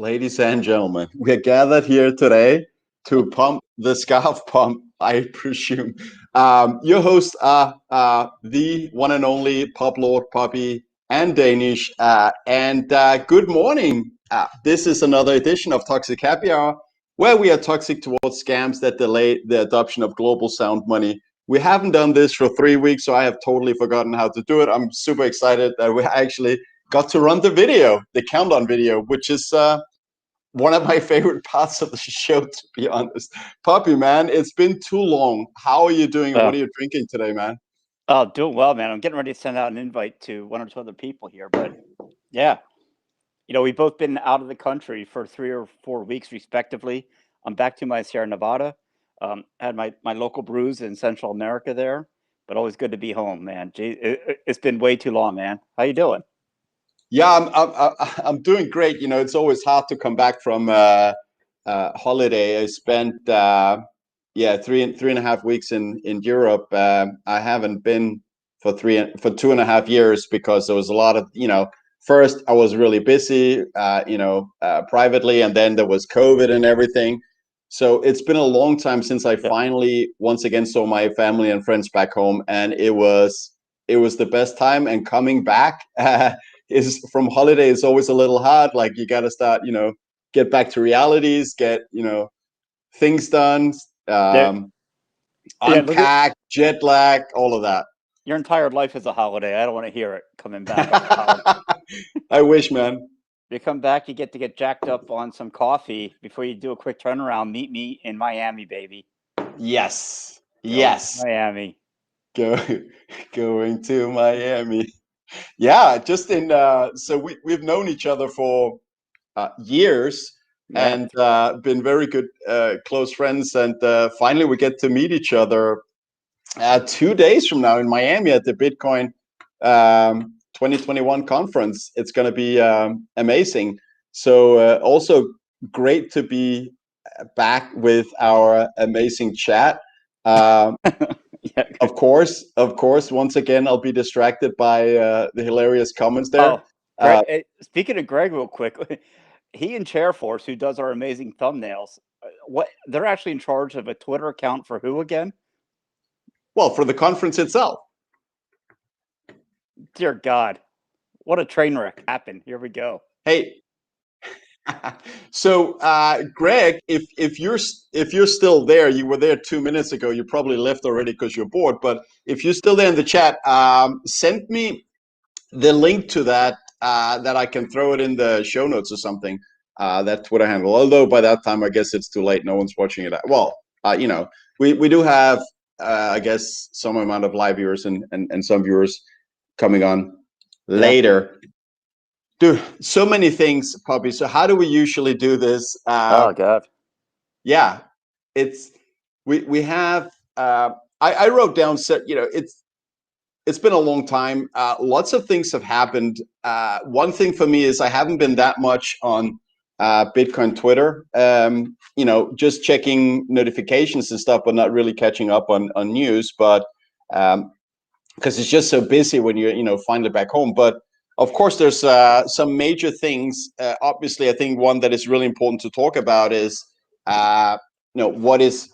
Ladies and gentlemen, we are gathered here today to pump the scarf pump, I presume. Your hosts are the one and only Pop Lord, Pubby and Danish. And good morning. This is another edition of Toxic Happy Hour, where we are toxic towards scams that delay the adoption of global sound money. We haven't done this for 3 weeks, so I have totally forgotten how to do it. I'm super excited that we actually got to run the video, the countdown video, which is one of my favorite parts of the show, to be honest. Puppy, man, it's been too long. How are you doing and what are you drinking today, man? Oh, doing well, man. I'm getting ready to send out an invite to one or two other people here. But yeah, we've both been out of the country for 3 or 4 weeks, respectively. I'm back to my Sierra Nevada. Had my local brews in Central America there, but always good to be home, man. Gee, it's been way too long, man. How you doing? Yeah, I'm doing great. It's always hard to come back from holiday. I spent 3.5 weeks in Europe. I haven't been for 2.5 years because there was a lot of First, I was really busy, privately, and then there was COVID and everything. So it's been a long time since I finally once again saw my family and friends back home, and it was the best time. And coming back is from holiday is always a little hard. Like you got to start, get back to realities, get things done, unpack, jet lag, all of that. Your entire life is a holiday. I don't want to hear it coming back off the holiday. I wish, man. You come back, you get to get jacked up on some coffee before you do a quick turnaround. Meet me in Miami, baby. Yes. Yes. Miami. Going to Miami. Yeah, just in so we've known each other for years and been very good close friends, and finally we get to meet each other 2 days from now in Miami at the Bitcoin 2021 conference. It's going to be amazing. So also great to be back with our amazing chat. Of course, once again, I'll be distracted by the hilarious comments there. Oh, Greg, speaking of Greg real quick, he and Chairforce, who does our amazing thumbnails, they're actually in charge of a Twitter account for who again? Well, for the conference itself. Dear God, what a train wreck happened. Here we go. Hey, so Greg, if you're still there, you were there 2 minutes ago. You probably left already because you're bored. But if you're still there in the chat, send me the link to that that I can throw it in the show notes or something. That Twitter handle. Although by that time, I guess it's too late. No one's watching it. Well, we do have. I guess some amount of live viewers and some viewers coming on later. Dude, so many things, Poppy. So how do we usually do this? Oh God. Yeah, we have. I wrote down. So it's been a long time. Lots of things have happened. One thing for me is I haven't been that much on Bitcoin Twitter, just checking notifications and stuff, but not really catching up on news. But because it's just so busy when you're finally back home. But of course, there's some major things. Obviously, I think one that is really important to talk about is what is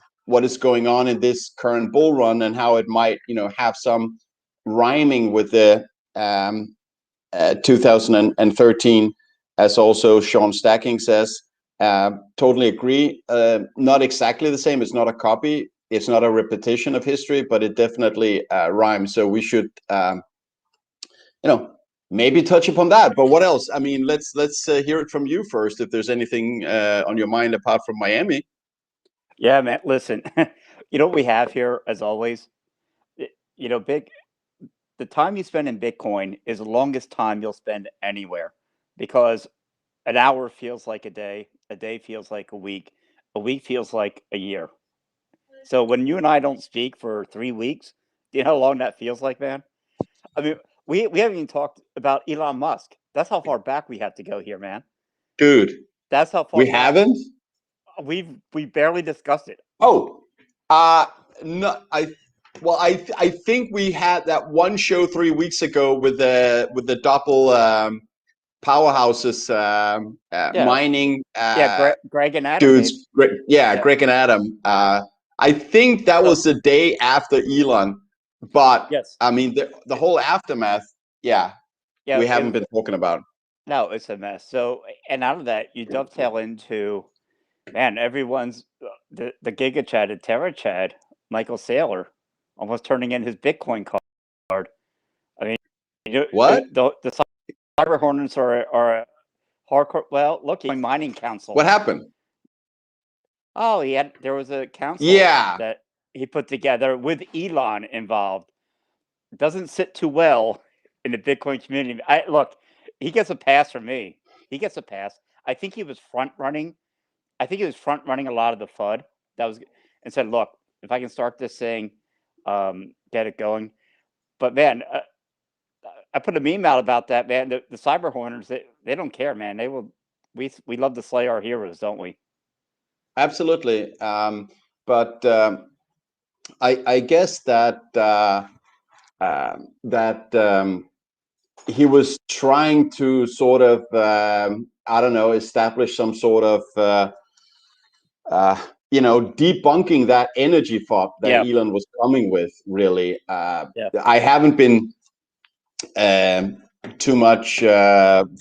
going on in this current bull run and how it might have some rhyming with the 2013. As also Sean Stacking says, totally agree. Not exactly the same. It's not a copy. It's not a repetition of history, but it definitely rhymes. So we should, maybe touch upon that. But what else? I mean, let's hear it from you first. If there's anything on your mind apart from Miami. Yeah, man. Listen, what we have here, as always, the time you spend in Bitcoin is the longest time you'll spend anywhere. Because an hour feels like a day feels like a week feels like a year. So when you and I don't speak for 3 weeks, do you know how long that feels like, man? I mean, we haven't even talked about Elon Musk. That's how far back we have to go here, man. Dude, that's how far we haven't. We barely discussed it. Oh, no, I think we had that one show 3 weeks ago with the double powerhouses, Yeah, mining yeah. Greg and Adam. dudes. Yeah, Greg and Adam. I think that so was the day after Elon, but yes, I mean the whole aftermath. Yeah, yeah. we It haven't was been talking about. no, it's a mess. So, and out of that, you dovetail into man. Everyone's the Giga Chad and Terra Chad, Michael Saylor, almost turning in his Bitcoin card. I mean, What? the Cyber Hornets are a hardcore. Well, look, mining council. What happened? Oh, there was a council Yeah, that he put together with Elon involved. Doesn't sit too well in the Bitcoin community. Look, he gets a pass from me. He gets a pass. I think he was front running. I think he was front running a lot of the FUD that was, and said, "Look, if I can start this thing, get it going." But man, I put a meme out about that. Man, the Cyber Hornets, they don't care, man. They will. We love to slay our heroes, don't we? absolutely. But I guess that that he was trying to sort of I don't know, establish some sort of debunking that energy fop that Yeah, Elon was coming with. Really, yeah. I haven't been um, too much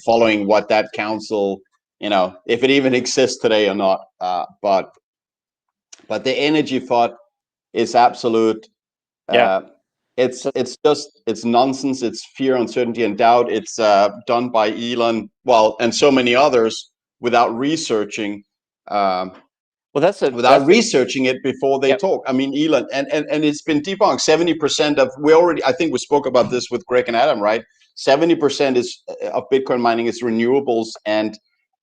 following what that council, if it even exists today or not. But the energy fop is absolute. Yeah. Uh, So it's nonsense. It's fear, uncertainty, and doubt. It's done by Elon, well, and so many others without researching. Um, well, without researching it before they yep, talk. I mean, Elon, and it's been debunked. 70% of I think we spoke about this with Greg and Adam, right? 70% of Bitcoin mining is renewables and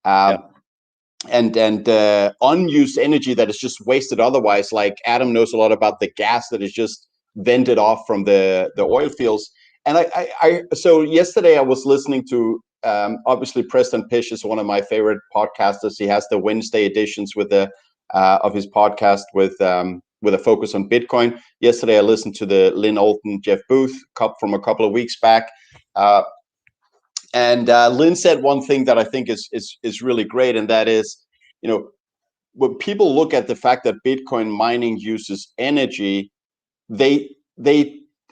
yeah, um, unused energy that is just wasted otherwise. Like Adam knows a lot about the gas that is just vented off from the oil fields. And so yesterday I was listening to obviously Preston Pish is one of my favorite podcasters. He has the Wednesday editions with the of his podcast with a focus on Bitcoin. Yesterday, I listened to the Lynn Alton, Jeff Booth from a couple of weeks back, and Lynn said one thing that I think is really great, and that is, when people look at the fact that Bitcoin mining uses energy, they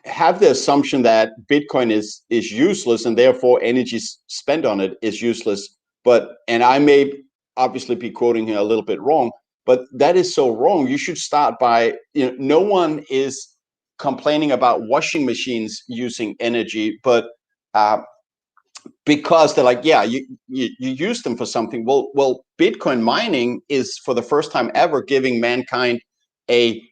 have the assumption that Bitcoin is useless, and therefore energy spent on it is useless. And I may obviously be quoting here a little bit wrong, but that is so wrong. You should start by, no one is complaining about washing machines using energy, but because they're like, yeah, you use them for something. Well, Bitcoin mining is for the first time ever giving mankind a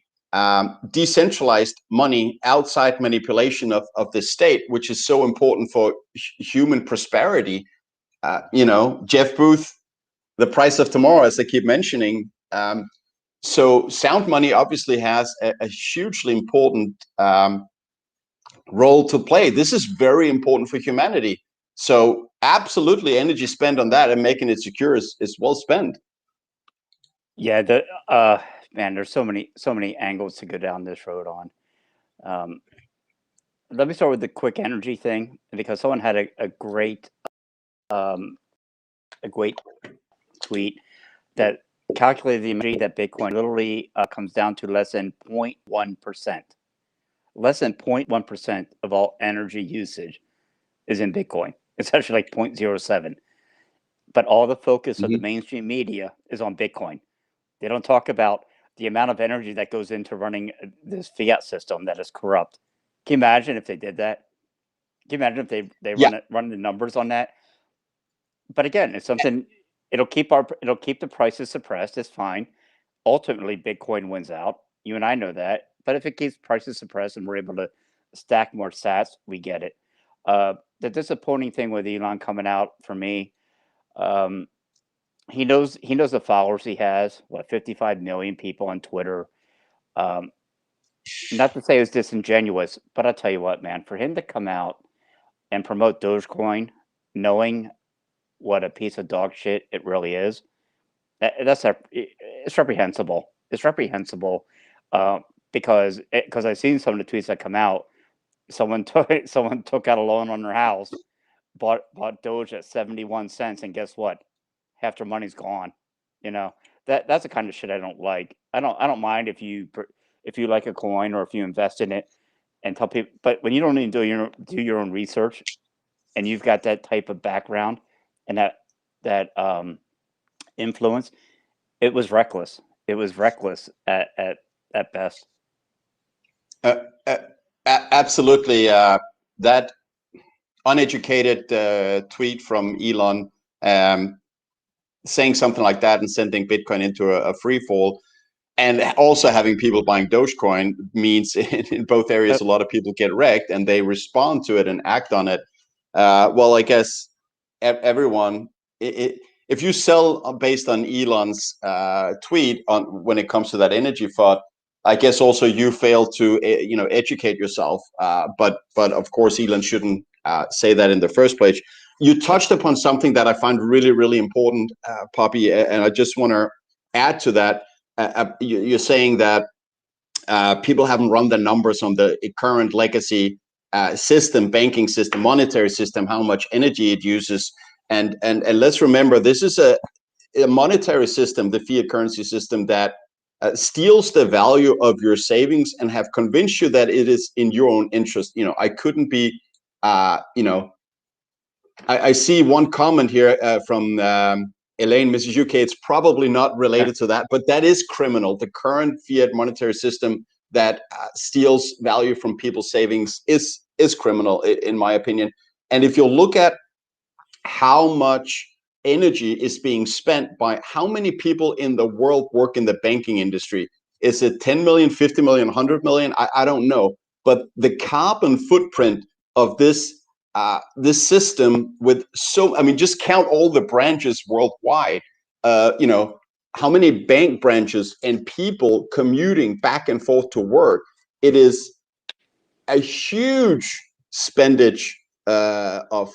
decentralized money outside manipulation of the state, which is so important for human prosperity. Jeff Booth, the price of tomorrow, as I keep mentioning. So sound money obviously has a hugely important role to play. This is very important for humanity. So absolutely, energy spent on that and making it secure is well spent. yeah. Man, there's so many angles to go down this road on. Um, Let me start with the quick energy thing because someone had um, a great tweet that calculated the energy that Bitcoin literally comes down to less than 0.1%. Less than 0.1% of all energy usage is in Bitcoin. It's actually like 0.07. But all the focus of the Mm-hmm. mainstream media is on Bitcoin. They don't talk about the amount of energy that goes into running this fiat system that is corrupt. Can you imagine if they did that? Can you imagine if they Yeah, run the numbers on that? But again, it's something. It'll keep the prices suppressed. It's fine. Ultimately, Bitcoin wins out. You and I know that. But if it keeps prices suppressed and we're able to stack more sats, we get it. The disappointing thing with Elon coming out for me, um, he knows the followers he has. What 55 million people on Twitter. Um, Not to say it was disingenuous, but I'll tell you what, man. For him to come out and promote Dogecoin, knowing what a piece of dog shit it really is, it's reprehensible. It's reprehensible uh, because I've seen some of the tweets that come out. Someone took out a loan on their house bought Doge at 71 cents, and guess what? Half their money's gone. You know, that's the kind of shit I don't like. I don't mind if you like a coin or if you invest in it and tell people, but when you don't even do your own research and you've got that type of background and that influence, it was reckless. It was reckless at best. Uh, uh, Absolutely. That uneducated tweet from Elon, um, saying something like that and sending Bitcoin into a free fall, and also having people buying Dogecoin means in both areas a lot of people get wrecked and they respond to it and act on it. Well, I guess everyone, if you sell based on Elon's tweet on when it comes to that energy thought, I guess also you fail to educate yourself. But of course, Elon shouldn't say that in the first place. You touched upon something that I find really really important, Poppy, and I just want to add to that. You're saying that people haven't run the numbers on the current legacy system, banking system, monetary system, how much energy it uses. And let's remember, this is a monetary system, the fiat currency system, that steals the value of your savings and have convinced you that it is in your own interest. I couldn't be, I see one comment here from Elaine, Mrs. UK. It's probably not related to that, but that is criminal. The current fiat monetary system that steals value from people's savings is criminal, in my opinion. And if you look at how much energy is being spent by how many people in the world work in the banking industry, is it 10 million, 50 million, 100 million? I don't know. But the carbon footprint of this system, just count all the branches worldwide. How many bank branches and people commuting back and forth to work? It is a huge expenditure of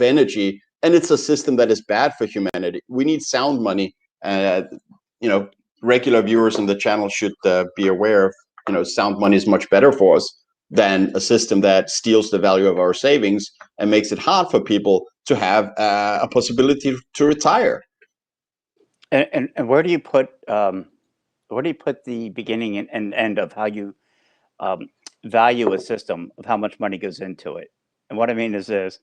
energy, and it's a system that is bad for humanity. We need sound money. Uh, Regular viewers on the channel should be aware of. Sound money is much better for us than a system that steals the value of our savings and makes it hard for people to have a possibility to retire. And where do you put the beginning and end of how you value a system, of how much money goes into it? And what I mean is this: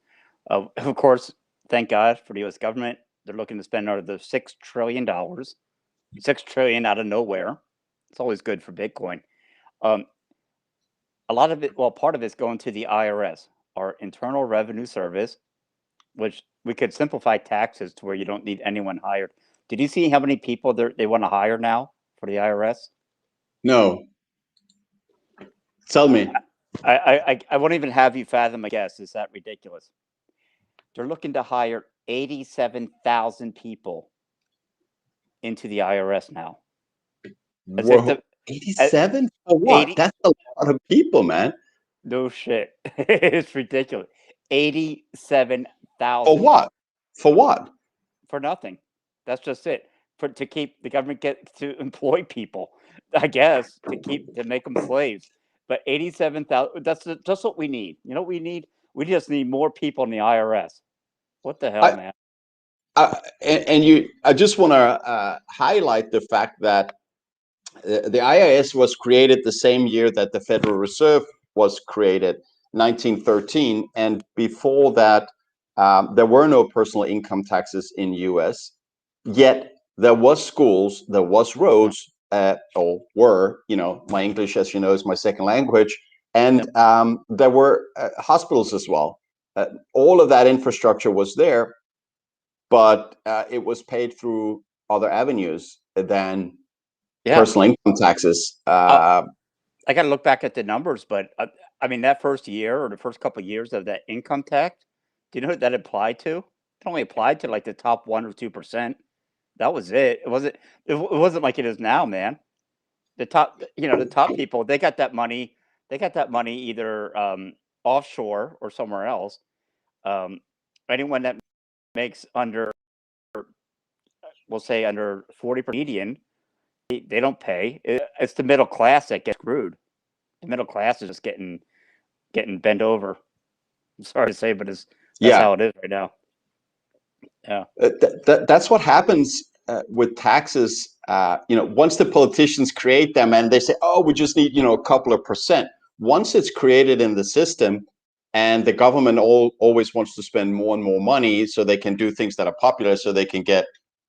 of course, thank God for the U.S. government. They're looking to spend another $6 trillion, $6 trillion out of nowhere. It's always good for Bitcoin. Um, a lot of it, well, part of it's going to the IRS, our Internal Revenue Service, which we could simplify taxes to where you don't need anyone hired. Did you see how many people they want to hire now for the IRS? No. Tell me. I won't even have you fathom a guess. Is that ridiculous? They're looking to hire 87,000 people into the IRS now. Whoa, 87 for what? 80, That's a lot of people, man. no shit. It's ridiculous. 87,000 For what? For what? for nothing. That's just it. To keep the government to employ people, I guess, to make them slaves. But 87,000. That's just what we need. You know what we need? We just need more people in the IRS. What the hell, I, man? I just want to highlight the fact that the IRS was created the same year that the Federal Reserve was created, 1913, and before that, there were no personal income taxes in U.S. Yet there was schools, there was roads, or were, my English, as you know, is my second language, and there were hospitals as well. All of that infrastructure was there, but it was paid through other avenues than personal income taxes. I got to look back at the numbers, but I mean, that first year or the first couple of years of that income tax, do you know what that applied to? It only applied to like the top 1 or 2%. That was it. It wasn't like it is now, man. The top people, they got that money. They got that money either offshore or somewhere else. Anyone that makes under, we'll say under 40 median, they don't pay. It's the middle class that gets screwed. The middle class is just getting bent over. I'm sorry to say, but that's Yeah, how it is right now. Yeah. that's what happens with taxes. Once the politicians create them and they say, "Oh, we just need a couple of percent." Once it's created in the system, and the government always wants to spend more and more money so they can do things that are popular, so they can get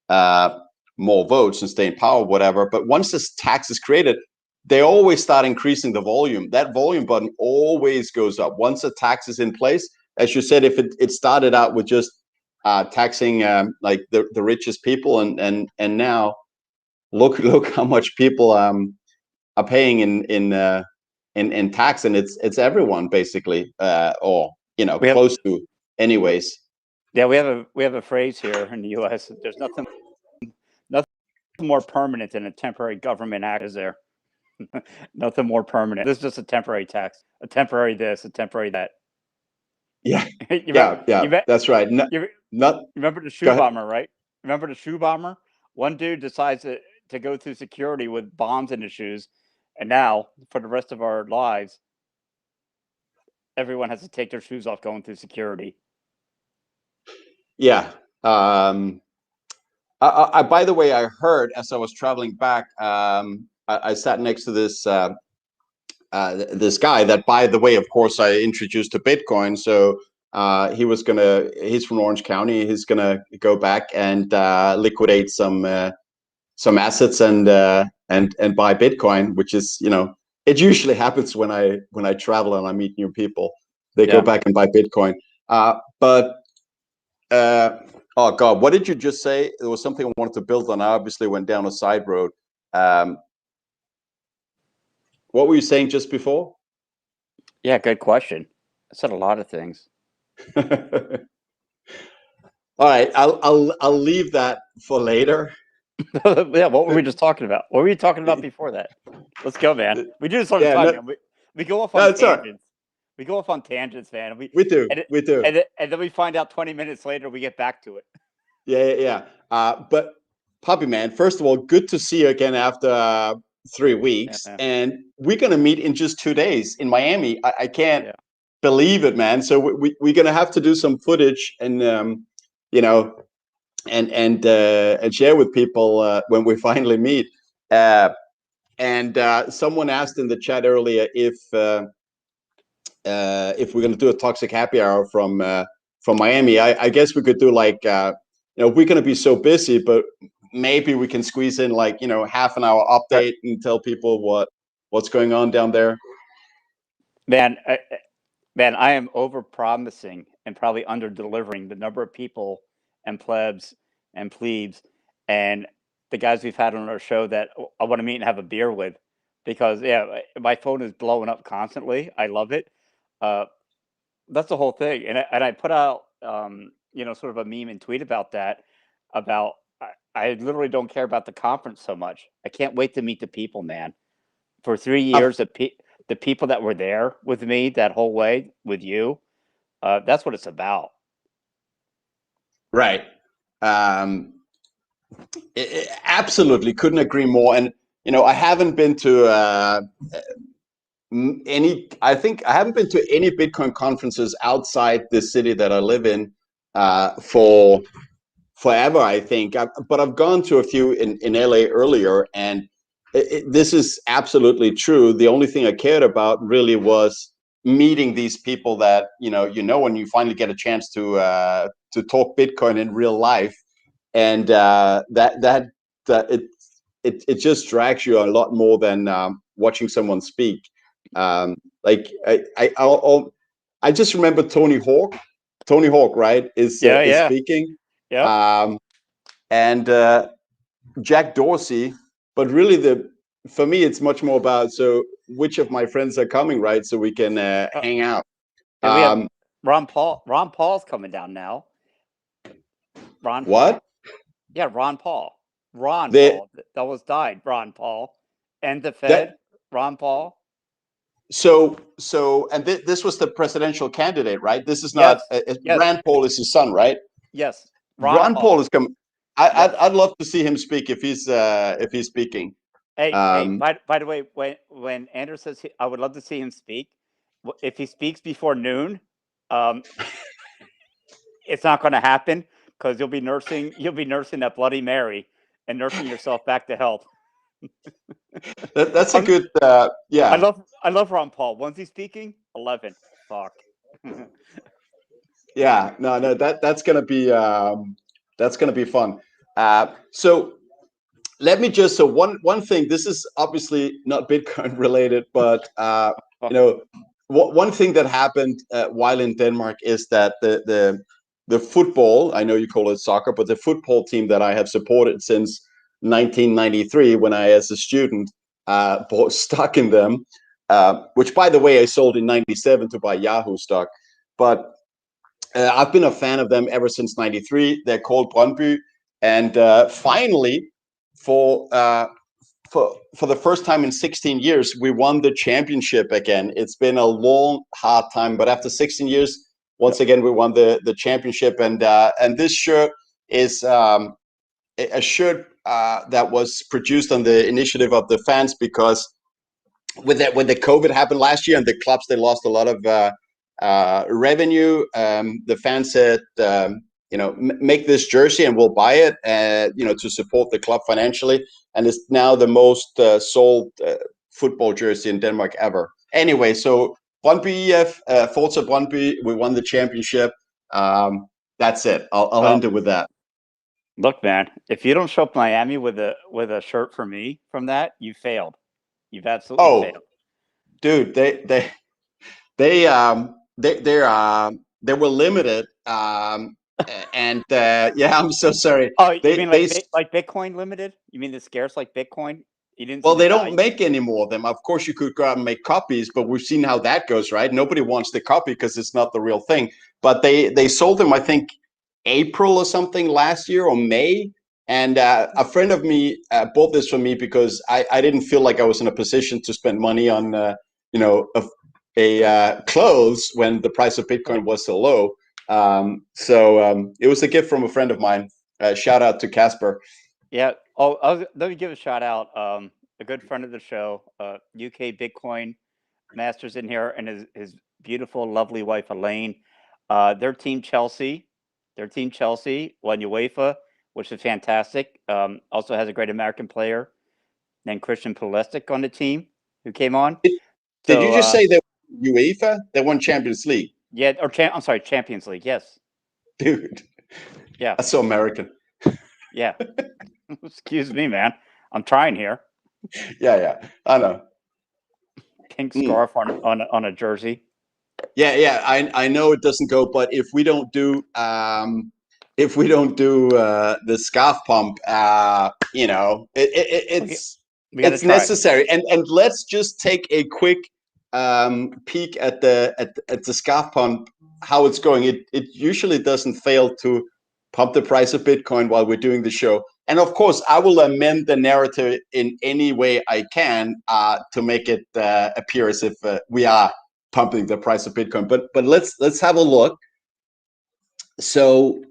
uh, more votes and stay in power, whatever. But once this tax is created, they always start increasing the volume. That volume button always goes up once a tax is in place. As you said, if it started out with just taxing like the richest people, and now look how much people are paying in tax, and it's everyone basically, or We have close to, anyways. yeah, we have a phrase here in the US. There's nothing more permanent than a temporary government act, is there? Nothing more permanent. This is just a temporary tax, a temporary this, a temporary that. Yeah, you bet yeah, yeah. you bet That's right. you Not remember the Go shoe ahead. bomber, right? Remember the shoe bomber? One dude decides to go through security with bombs in his shoes, and now for the rest of our lives, everyone has to take their shoes off going through security. Yeah. By the way, I heard as I was traveling back, I sat next to this guy that, by the way, of course, I introduced to Bitcoin. So he's from Orange County. He's gonna go back and liquidate some assets and buy Bitcoin, which is, it usually happens when I travel and I meet new people. They go Yeah. back and buy Bitcoin. But oh God, what did you just say? There was something I wanted to build on. I obviously went down a side road. Um, what were you saying just before? Yeah, good question. I said a lot of things. All right, I'll leave that for later. Yeah, what were we just talking about? What were you talking about before that? Let's go, man. We do this all the Yeah, time, no, man. We go off no, on it's all right. tangents. We go off on tangents, man. And We do, and, it, we do. and then we find out 20 minutes later we get back to it. Yeah, yeah, yeah. But Puppy Man, first of all, good to see you again after 3 weeks, Yeah, and we're gonna meet in just 2 days in Miami. I can't yeah. believe it, man. So we're gonna have to do some footage and you know and share with people when we finally meet. Uh, and someone asked in the chat earlier if we're going to do a toxic happy hour from Miami. I guess we could do like we're going to be so busy, but maybe we can squeeze in like half an hour Right. update and tell people what's going on down there. Man, man, I am over promising and probably under delivering the number of people and plebs and plebes and the guys we've had on our show that I want to meet and have a beer with, because yeah, my phone is blowing up constantly. I love it. Uh, that's the whole thing, and I put out sort of a meme and tweet about that. About I literally don't care about the conference so much. I can't wait to meet the people, man. For 3 years, the people that were there with me that whole way with you, that's what it's about. Right. Um, Absolutely, couldn't agree more. And I haven't been to any. I think I haven't been to any Bitcoin conferences outside the city that I live in for forever, I think. But I've gone to a few in LA earlier, and this is absolutely true. The only thing I cared about really was meeting these people that when you finally get a chance to talk Bitcoin in real life, and that it just drags you a lot more than watching someone speak. Like I just remember Tony Hawk. Tony Hawk, right, Yeah, is yeah, speaking, yep. um, and Jack Dorsey. But really, for me, it's much more about which of my friends are coming, right? So we can Uh, hang out. and we have Um, Ron Paul. Ron Paul's coming down now. Ron what? Paul. Yeah, Ron Paul. Ron The Paul. That was died. Ron Paul. And the Fed. that Ron Paul. and this was the presidential candidate, right? This is not Yes. Yes. Rand Paul is his son, right? Yes. Ron Ron Paul Paul. is coming. Yes. I'd love to see him speak if he's speaking. Hey. Um, By the way, when Andrew says I would love to see him speak, if he speaks before noon, It's not going to happen because you'll be nursing that Bloody Mary and nursing yourself back to health. That's a I'm, good. Yeah. I love Ron Paul. When's he speaking? 11. Fuck. Yeah. No. That's gonna be fun. So let me just one thing. This is obviously not Bitcoin related, but one thing that happened while in Denmark is that the football, I know you call it soccer, but the football team that I have supported since 1993, when I, as a student, bought stock in them, which, by the way, I sold in 97 to buy Yahoo stock. But I've been a fan of them ever since 93. They're called Brøndby. And finally, for for the first time in 16 years, we won the championship again. It's been a long, hard time, but after 16 years, once again, we won the championship. And this shirt is a shirt that was produced on the initiative of the fans, because when the COVID happened last year and the clubs, they lost a lot of revenue. The fans said, make this jersey and we'll buy it, to support the club financially. And it's now the most sold football jersey in Denmark ever. Anyway, so Brøndby EF, Forza Brøndby, we won the championship. That's it. I'll end it with that. Look, man, if you don't show up Miami with a shirt for me from that, you failed. You've absolutely failed. Dude, they were limited, and yeah, I'm so sorry. Oh, you mean like Bitcoin limited? You mean the scarce like Bitcoin? You didn't. Well, they don't make any more of them. Of course, you could go out and make copies, but we've seen how that goes, right? Nobody wants the copy because it's not the real thing. But they sold them, I think, April or something last year, or May. And a friend of me bought this for me because I didn't feel like I was in a position to spend money on clothes when the price of Bitcoin was so low. So it was a gift from a friend of mine. Shout out to Casper. Yeah. Let me give a shout out. A good friend of the show, UK Bitcoin Masters in here, and his beautiful, lovely wife Elaine. Their team Chelsea won UEFA, which is fantastic. Also has a great American player named Christian Pulisic on the team who came on. Did you just say that UEFA? They won Champions League. Yeah, I'm sorry, Champions League. Yes, dude. Yeah, that's so American. Yeah. Excuse me, man. I'm trying here. Yeah, I know. Pink scarf on a jersey. Yeah. I know it doesn't go, but if we don't do the scarf pump, it's necessary. And let's just take a quick peek at the scarf pump, how it's going. It usually doesn't fail to pump the price of Bitcoin while we're doing the show. And of course, I will amend the narrative in any way I can to make it appear as if we are pumping the price of Bitcoin. But let's have a look. So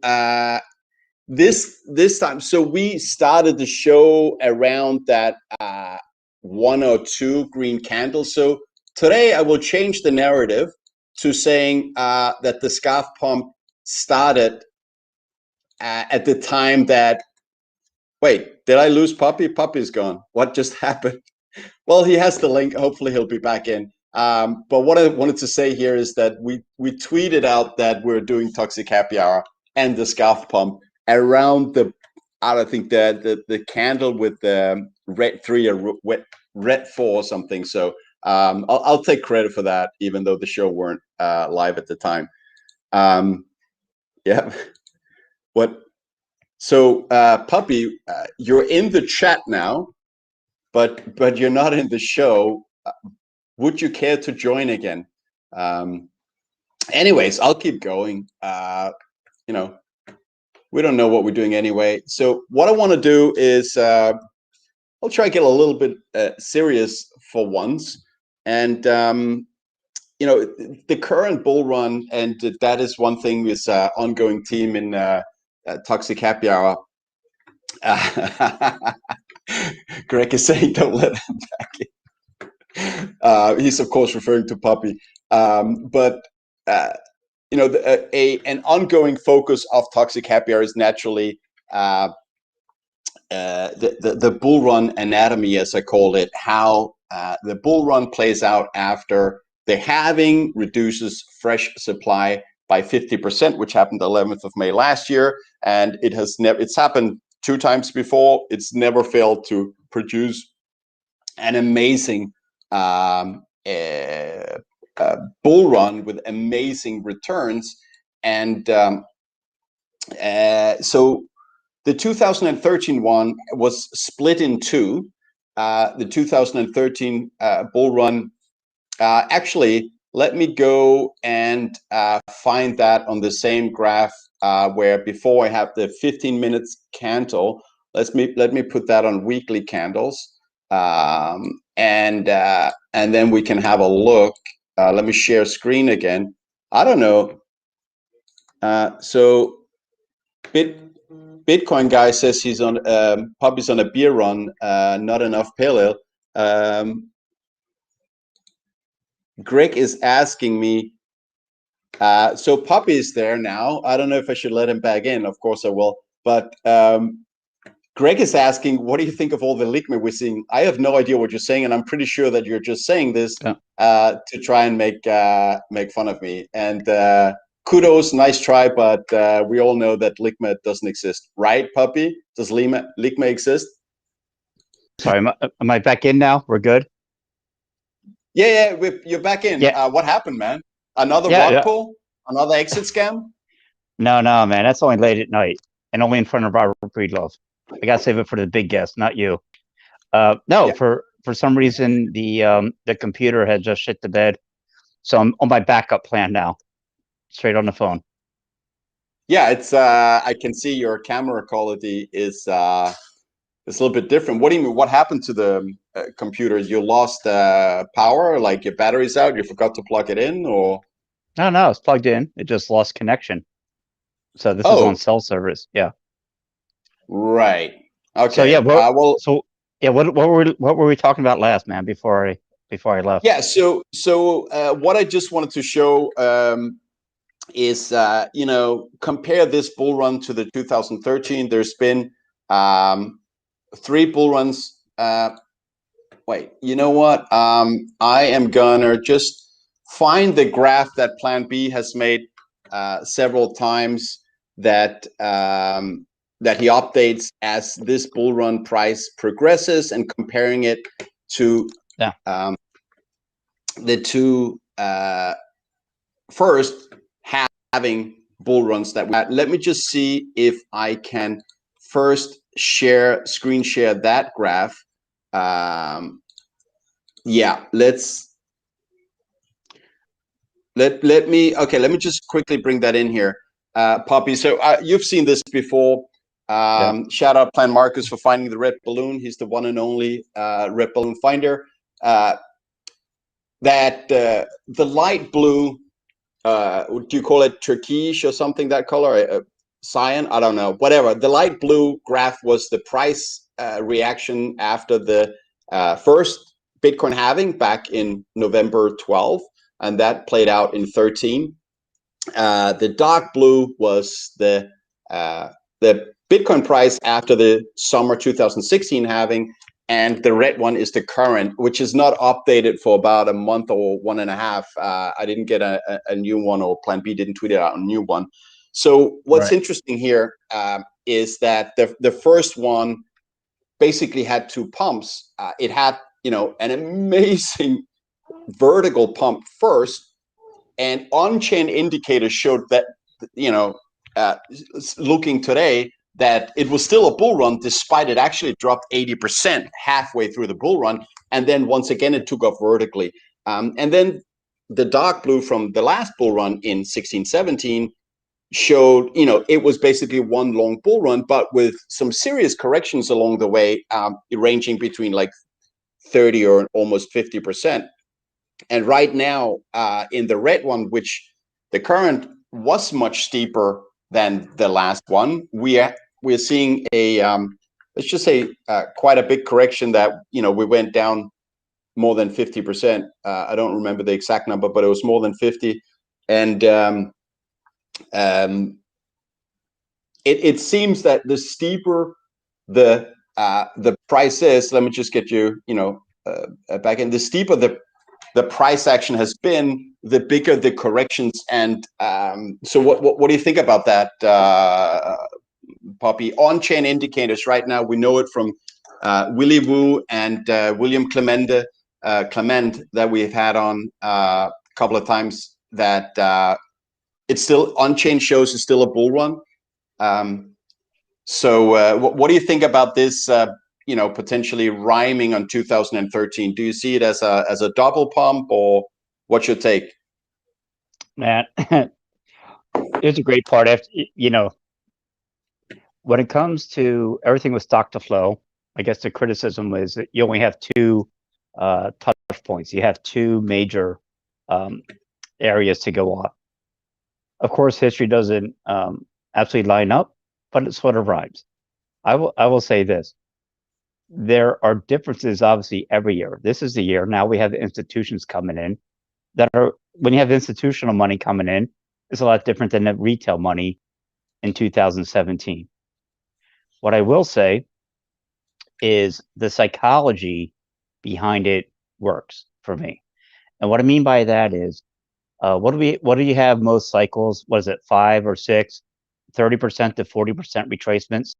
this time, so we started the show around that 102 green candle. So today I will change the narrative to saying that the scarf pump started at the time that. Wait, did I lose Puppy? Puppy's gone. What just happened? Well, he has the link. Hopefully he'll be back in. But what I wanted to say here is that we tweeted out that we're doing Toxic Happy Hour and the scarf pump around I think the candle with the red 3 or red 4 or something. So I'll take credit for that, even though the show weren't live at the time. Yeah. What? So, Puppy, you're in the chat now, but you're not in the show. Would you care to join again? Anyways, I'll keep going. We don't know what we're doing anyway. So what I want to do is I'll try to get a little bit serious for once. And, the current bull run, and that is one thing with ongoing team in Toxic Happy Hour. Greg is saying don't let him back in. He's of course referring to Puppy, but you know, an ongoing focus of toxic happy hour is naturally the bull run anatomy, as I call it, how the bull run plays out after the halving reduces fresh supply by 50%, which happened the 11th of May last year, and it's happened 2 times before. It's never failed to produce an amazing bull run with amazing returns, and so the 2013 one was split in two. The 2013 bull run, actually, let me go and find that on the same graph where before I have the 15 minutes candle. Let me put that on weekly candles, and then we can have a look. Let me share screen again. I don't know. So Bitcoin guy says he's on Pubby's on a beer run, not enough pale ale. Greg is asking me, so Puppy is there now. I don't know if I should let him back in. Of course I will. But Greg is asking, what do you think of all the leak we're seeing? I have no idea what you're saying, and I'm pretty sure that you're just saying this to try and make fun of me. And kudos, nice try, but we all know that Ligma doesn't exist, right, Puppy? Does Ligma exist? Sorry, am I back in now? We're good? Yeah, you're back in. Yeah. What happened, man? Another rug pull? Another exit scam? No, man, that's only late at night and only in front of our Breedlove. I gotta save it for the big guest, not you. For some reason the computer had just shit the bed, so I'm on my backup plan now, straight on the phone. Yeah, it's I can see your camera quality is it's a little bit different. What do you mean? What happened to the computers? You lost power, like your battery's out, you forgot to plug it in, or? No, it's plugged in. It just lost connection. So this is on cell service. Yeah. Right. Okay. So yeah, what were we talking about last, man? Before I left. Yeah. So what I just wanted to show is compare this bull run to the 2013. There's been 3 bull runs. Wait, you know what? I am gonna just find the graph that Plan B has made several times that that he updates as this bull run price progresses, and comparing it to the 2 first halving bull runs that we had. Let me just see if I can first screen share that graph. Yeah, let me just quickly bring that in here, Poppy. So you've seen this before. Shout out Plan Marcus for finding the red balloon. He's the one and only red balloon finder. The light blue, do you call it turquoise or something, that color? Cyan? I don't know. Whatever. The light blue graph was the price reaction after the first Bitcoin halving back in November 12, and that played out in 13. The dark blue was the Bitcoin price after the summer 2016 halving, and the red one is the current, which is not updated for about a month or 1.5. I didn't get a new one, or Plan B didn't tweet out a new one. So what's interesting here is that the first one basically had 2 pumps. It had an amazing vertical pump first, and on-chain indicators showed that looking today, that it was still a bull run, despite it actually dropped 80% halfway through the bull run, and then once again it took off vertically. And then the dark blue from the last bull run in 16-17 showed it was basically one long bull run, but with some serious corrections along the way, ranging between like 30 or almost 50%. And right now, in the red one, which the current was much steeper than the last one, we're seeing a let's just say quite a big correction, that we went down more than 50%. I don't remember the exact number, but it was more than 50. And um, it seems that the steeper the price is, let me just get you, back in, the steeper the price action has been, the bigger the corrections. And so what do you think about that, Poppy? On-chain indicators right now, we know it from Willy Woo and William Clement that we've had on a couple of times, that it's still, on-chain shows is still a bull run. So what do you think about this, potentially rhyming on 2013? Do you see it as a double pump, or what's your take? Man, it's a great part. After, when it comes to everything with stock to flow, I guess the criticism is that you only have two touch points. You have two major areas to go off. Of course, history doesn't absolutely line up, but it sort of rhymes. I will say this. There are differences, obviously, every year. This is the year. Now we have institutions coming in that are, when you have institutional money coming in, it's a lot different than the retail money in 2017. What I will say is the psychology behind it works for me. And what I mean by that is, what do you have most cycles? What is it, 5 or 6, 30% to 40% retracements?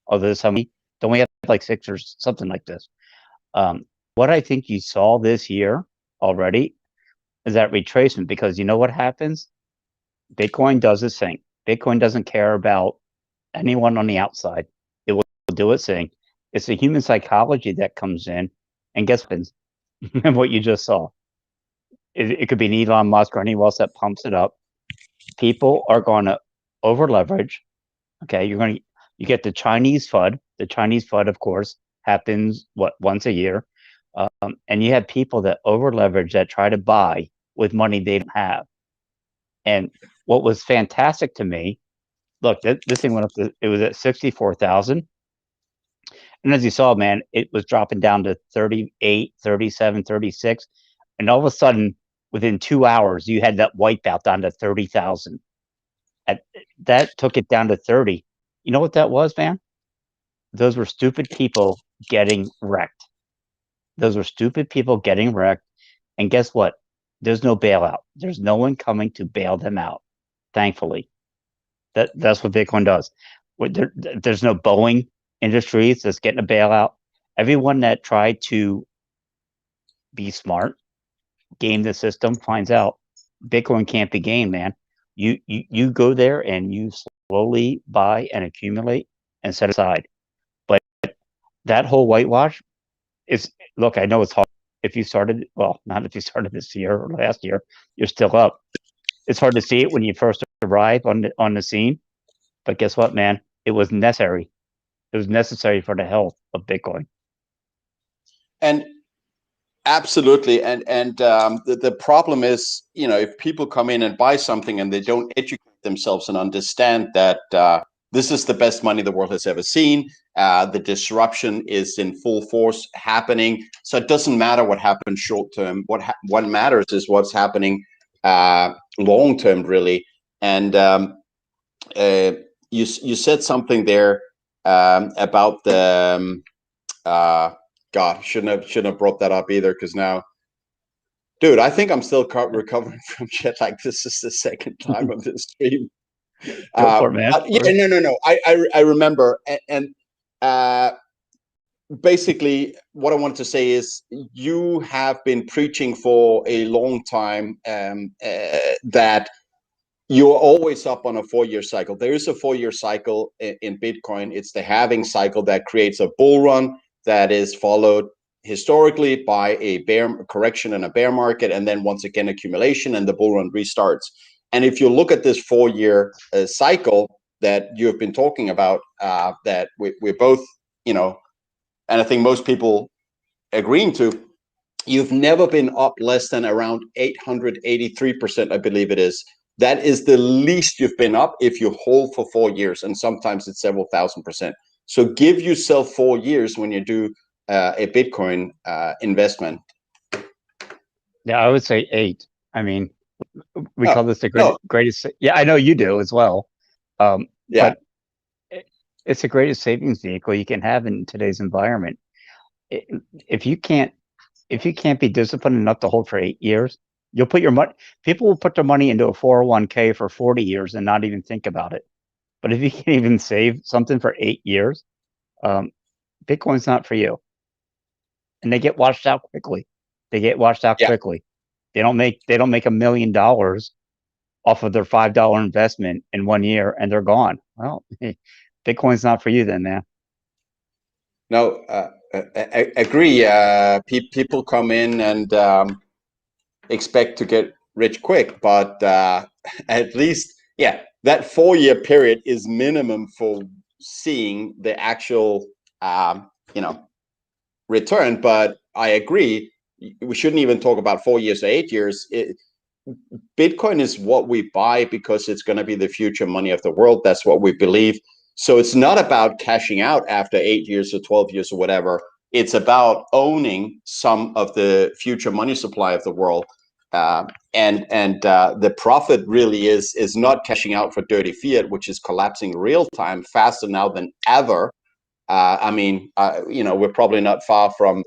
Although this, how many? Don't we have like 6 or something like this? What I think you saw this year already is that retracement, because you know what happens? Bitcoin does its thing. Bitcoin doesn't care about anyone on the outside. It will do its thing. It's the human psychology that comes in, and guess what? And what you just saw. It could be an Elon Musk or anyone else that pumps it up. People are going to over leverage. Okay, you get the Chinese FUD. The Chinese FUD, of course, happens once a year, and you have people that over leverage, that try to buy with money they don't have. And what was fantastic to me, look, this thing went up to, it was at 64,000. And as you saw, man, it was dropping down to 38, 37, 36. And all of a sudden, within 2 hours, you had that wipeout down to 30,000. That took it down to 30. You know what that was, man? Those were stupid people getting wrecked. Those were stupid people getting wrecked. And guess what? There's no bailout. There's no one coming to bail them out, thankfully. That's what Bitcoin does. There's no Boeing Industries that's getting a bailout. Everyone that tried to be smart, game the system, finds out Bitcoin can't be gamed, man. You go there and you slowly buy and accumulate and set aside. But that whole whitewash is, look, I know it's hard. If you started, well, not if you started this year or last year, you're still up. It's hard to see it when you first arrive on the scene. But guess what, man? It was necessary. It was necessary for the health of Bitcoin. And absolutely. And the problem is, if people come in and buy something and they don't educate themselves and understand that this is the best money the world has ever seen, the disruption is in full force happening. So it doesn't matter what happens short term. What matters is what's happening long term, really. And you said something there about the God, shouldn't have brought that up either, because now, dude, I think I'm still recovering from jet lag. This is the second time of this stream. Go for it, man. Yeah, no. I remember, and basically, what I wanted to say is, you have been preaching for a long time that you're always up on a 4-year cycle. There is a 4-year cycle in Bitcoin. It's the halving cycle that creates a bull run that is followed historically by a bear correction and a bear market, and then once again accumulation, and the bull run restarts. And if you look at this 4-year cycle that you have been talking about, that we're both, and I think most people agreeing to, you've never been up less than around 883%, I believe it is. That is the least you've been up if you hold for 4 years, and sometimes it's several thousand%. So give yourself 4 years when you do a Bitcoin investment. Yeah, I would say 8. I mean, We Oh, call this the no, greatest. Yeah, I know you do as well. yeah, But it's the greatest savings vehicle you can have in today's environment. I- If you can't, if you can't be disciplined enough to hold for 8 years, you'll put your money. People will put their money into a 401k for 40 years and not even think about it. But if you can't even save something for 8 years, um, Bitcoin's not for you. And they get washed out quickly. They get washed out yeah. quickly. They don't make $1 million off of their $5 investment in 1 year and they're gone. Well, Bitcoin's not for you then, man. No, I agree. People come in and expect to get rich quick, but at least, yeah, that 4 year period is minimum for seeing the actual, you know, return. But I agree, we shouldn't even talk about 4 years or 8 years. Bitcoin is what we buy because it's going to be the future money of the world. That's what we believe. So it's not about cashing out after 8 years or 12 years or whatever. It's about owning some of the future money supply of the world. And the profit really is not cashing out for dirty fiat, which is collapsing real time faster now than ever. I mean, we're probably not far from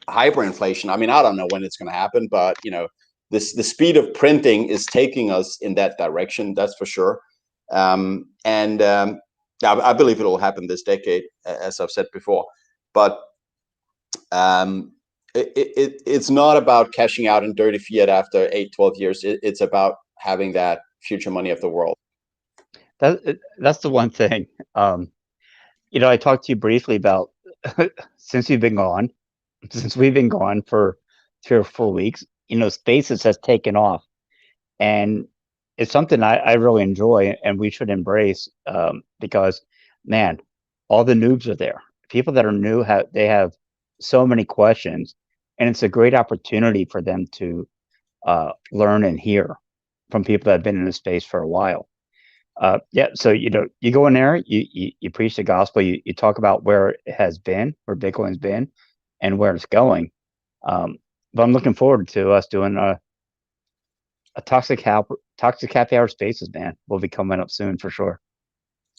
hyperinflation. I mean, I don't know when it's going to happen, but the speed of printing is taking us in that direction. That's for sure. And I believe it will happen this decade, as I've said before. But it's not about cashing out in dirty fiat after 8, 12 years. It's about having that future money of the world. That's the one thing. I talked to you briefly about since you've been gone, since we've been gone for 3 or 4 weeks. Spaces has taken off, and it's something I really enjoy and we should embrace because, man, all the noobs are there. People that are new have so many questions, and it's a great opportunity for them to learn and hear from people that have been in the space for a while. Yeah, so you go in there, you preach the gospel, you talk about where it has been, where Bitcoin's been, and where it's going. But I'm looking forward to us doing a toxic happy hour spaces, man. Will be coming up soon for sure.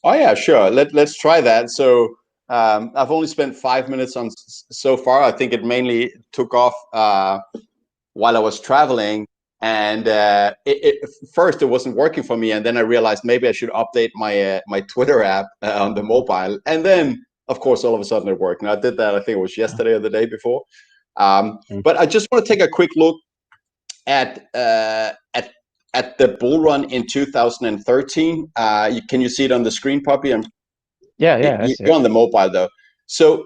Oh yeah, sure. Let's try that. So I've only spent 5 minutes on so far. I think it mainly took off while I was traveling, and first it wasn't working for me, and then I realized maybe I should update my Twitter app on the mobile, and then of course all of a sudden it worked. And I did that. I think it was yesterday or the day before. Mm. But I just want to take a quick look at at the bull run in 2013. Can you see it on the screen, Puppy? Yeah, yeah, I see You're it. on the mobile though, so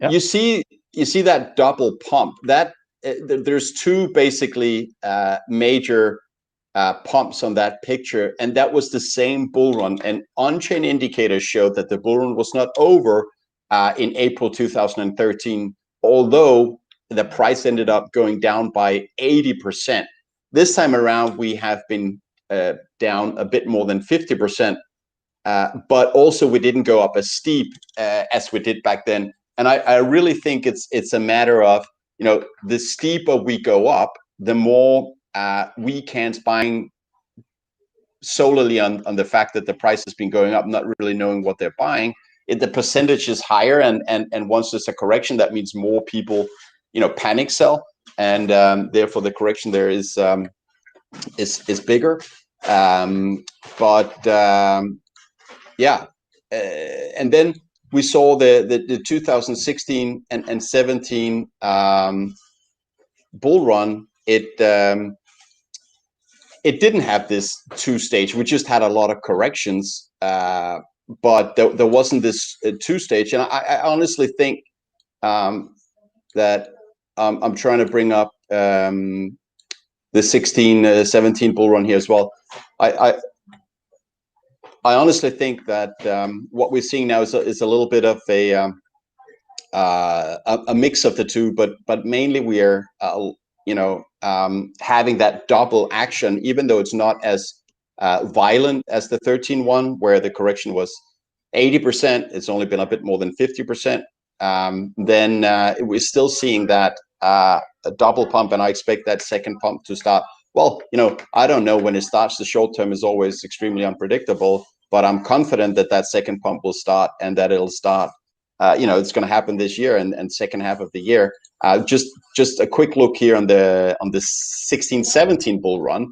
Yeah, you see that double pump. That there's two basically major pumps on that picture, and that was the same bull run. And on-chain indicators showed that the bull run was not over in April 2013, although the price ended up going down by 80%. This time around, we have been down a bit more than 50%, but also we didn't go up as steep as we did back then. And I really think it's a matter of, the steeper we go up, the more weekends buying solely on the fact that the price has been going up, not really knowing what they're buying. The percentage is higher, and once there's a correction, that means more people, panic sell, and therefore the correction there is bigger. But yeah, and then we saw the 2016 and 17 bull run. It didn't have this two stage. We just had a lot of corrections, but there wasn't this two stage. And I honestly think that I'm trying to bring up the 16, 17 bull run here as well. I honestly think that what we're seeing now is a little bit of a mix of the two, but mainly we are having that double action, even though it's not as violent as the 13 one, where the correction was 80%. It's only been a bit more than 50%. Then we're still seeing that a double pump, and I expect that second pump to start well, I don't know when it starts. The short term is always extremely unpredictable, but I'm confident that that second pump will start, and that it'll start. It's going to happen this year and second half of the year. Just a quick look here on the 16-17 bull run.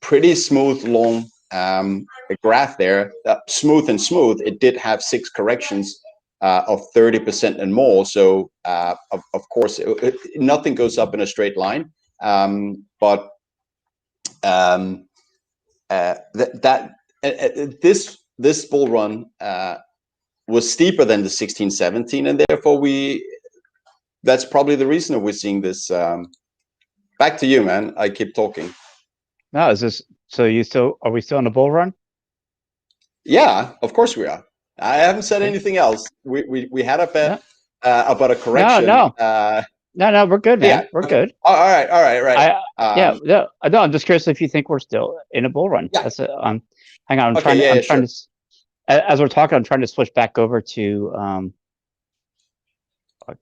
Pretty smooth, long graph there. Smooth and smooth. It did have 6 corrections of 30% and more. So of course, nothing goes up in a straight line. But this bull run was steeper than the 16-17, and therefore that's probably the reason that we're seeing this. Back to you, man. I keep talking. No, is this so? Are we still on a bull run? Yeah, of course we are. I haven't said anything else. We had a bet about a correction. No, we're good, man. Yeah, we're good. All right. No, I'm just curious if you think we're still in a bull run. Yeah. That's hang on. I'm trying to. As we're talking, I'm trying to switch back over to. I'm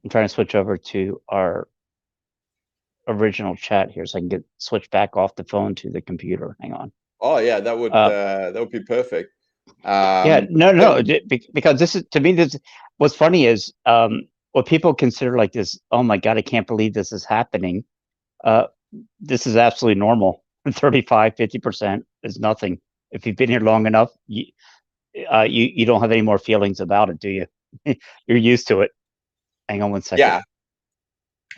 trying to switch over to our original chat here, so I can switch back off the phone to the computer. Hang on. Oh yeah, that would be perfect. No, because this is, to me, what's funny is what people consider like this. Oh my God, I can't believe this is happening. This is absolutely normal. 35-50% is nothing. If you've been here long enough, you don't have any more feelings about it, do you? You're used to it. Hang on one second. Yeah.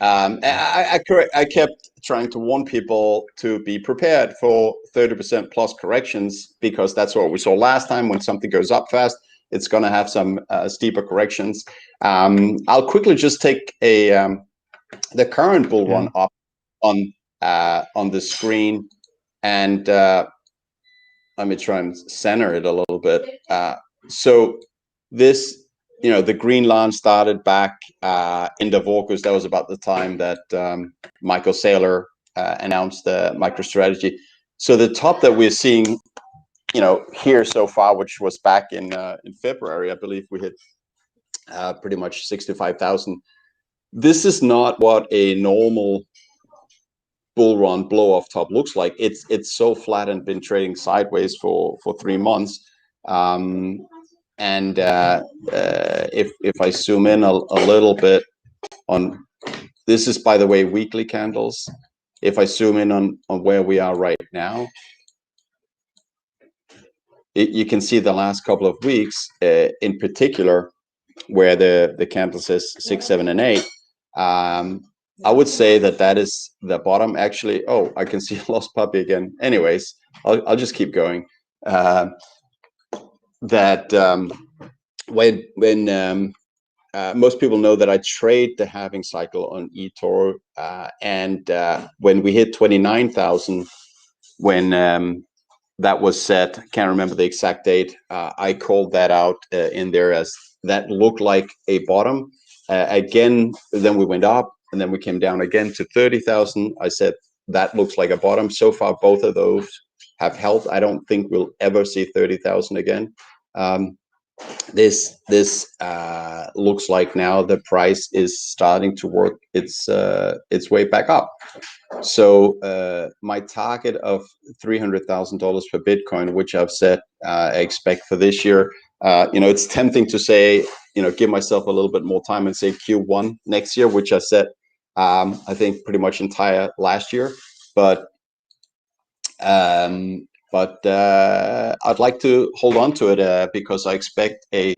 I kept trying to warn people to be prepared for 30% plus corrections, because that's what we saw last time. When something goes up fast, it's going to have some steeper corrections. I'll quickly just take the current bull run up on the screen, and let me try and center it a little bit. So this, the green line started back end of August. That was about the time that Michael Saylor announced the MicroStrategy. So the top that we're seeing, here so far, which was back in February, I believe we hit pretty much 65,000. This is not what a normal bull run blow off top looks like. It's so flat and been trading sideways for 3 months. And if I zoom in a little bit on, this is, by the way, weekly candles. If I zoom in on where we are right now, you can see the last couple of weeks, in particular, where the candle says 6, 7, and 8. I would say that is the bottom. Actually, oh, I can see I lost Pubby again. Anyways, I'll just keep going. When most people know that I trade the halving cycle on eToro, and when we hit 29,000, when that was set, can't remember the exact date, I called that out in there as that looked like a bottom. Again, then we went up, and then we came down again to 30,000. I said that looks like a bottom. So far, both of those have held. I don't think we'll ever see 30,000 again. This looks like now the price is starting to work its way back up. So my target of $300,000 for Bitcoin, which I've said I expect for this year, it's tempting to say, give myself a little bit more time and say Q1 next year, which I said I think pretty much entire last year, but I'd like to hold on to it because I expect a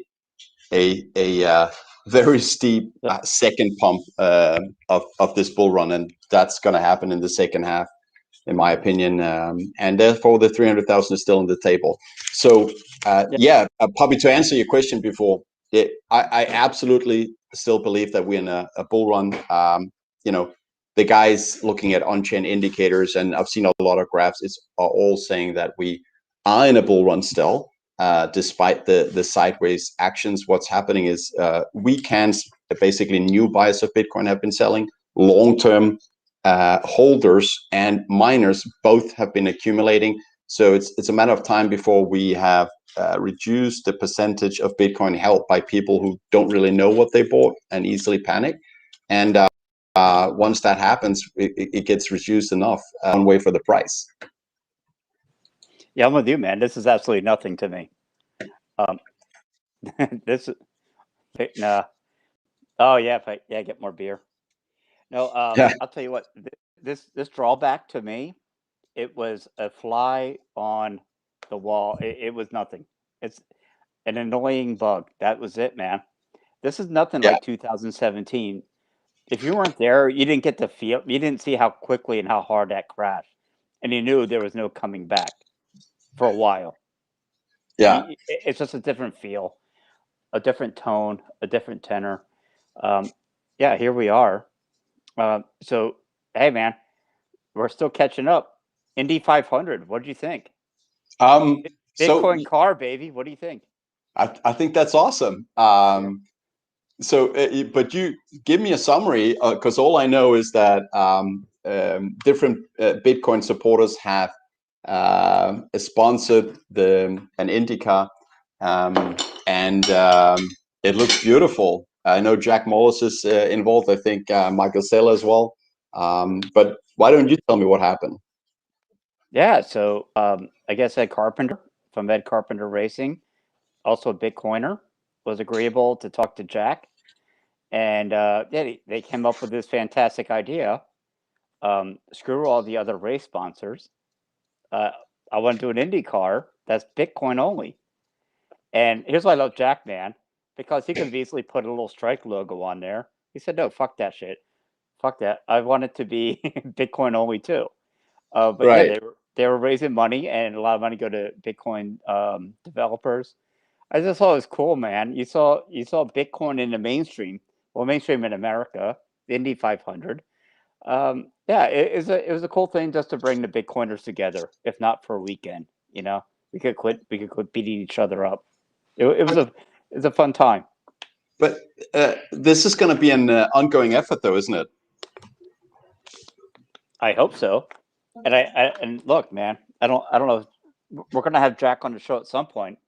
very steep second pump of this bull run, and that's going to happen in the second half, in my opinion. And therefore, the 300,000 is still on the table. So, Pubby, to answer your question before, I absolutely still believe that we're in a bull run. The guys looking at on-chain indicators, and I've seen a lot of graphs, are all saying that we are in a bull run still, despite the sideways actions. What's happening is weekends, basically new buyers of Bitcoin have been selling. Long-term holders and miners both have been accumulating. So it's a matter of time before we have reduced the percentage of Bitcoin held by people who don't really know what they bought and easily panic. And once that happens, it gets reduced enough one way for the price. Yeah, I'm with you, man. This is absolutely nothing to me. This nah. Oh yeah, get more beer. No, Yeah, I'll tell you what. This drawback to me, it was a fly on the wall. It was nothing. It's an annoying bug. That was it, man. This is nothing yeah, like 2017. If you weren't there, you didn't get to feel. You didn't see how quickly and how hard that crashed, and you knew there was no coming back for a while. yeah. It's just a different feel, a different tone, a different tenor. Um, yeah, here we are. So, hey, man, we're still catching up. Indy 500. What do you think? So Bitcoin car, baby. What do you think? I think that's awesome. So, but you give me a summary, because all I know is that different Bitcoin supporters have sponsored an IndyCar, and it looks beautiful. I know Jack Morris is involved. I think Michael Saylor as well. But why don't you tell me what happened? Yeah, so I guess Ed Carpenter from Ed Carpenter Racing, also a Bitcoiner, was agreeable to talk to Jack. And yeah, they came up with this fantastic idea. Screw all the other race sponsors. Uh, I want to do an Indy car that's Bitcoin only. And here's why I love Jack, man, because he could have easily put a little strike logo on there. He said, no, fuck that shit. Fuck that. I want it to be Bitcoin only too. But yeah, Right. they were raising money, and a lot of money go to Bitcoin developers. I just thought it was cool, man. You saw Bitcoin in the mainstream, well, mainstream in America, the Indy 500. Yeah, it was a cool thing just to bring the Bitcoiners together, if not for a weekend. You know, we could quit beating each other up. It was a fun time. But this is going to be an ongoing effort, though, isn't it? I hope so. And look, man, I don't know. We're gonna have Jack on the show at some point.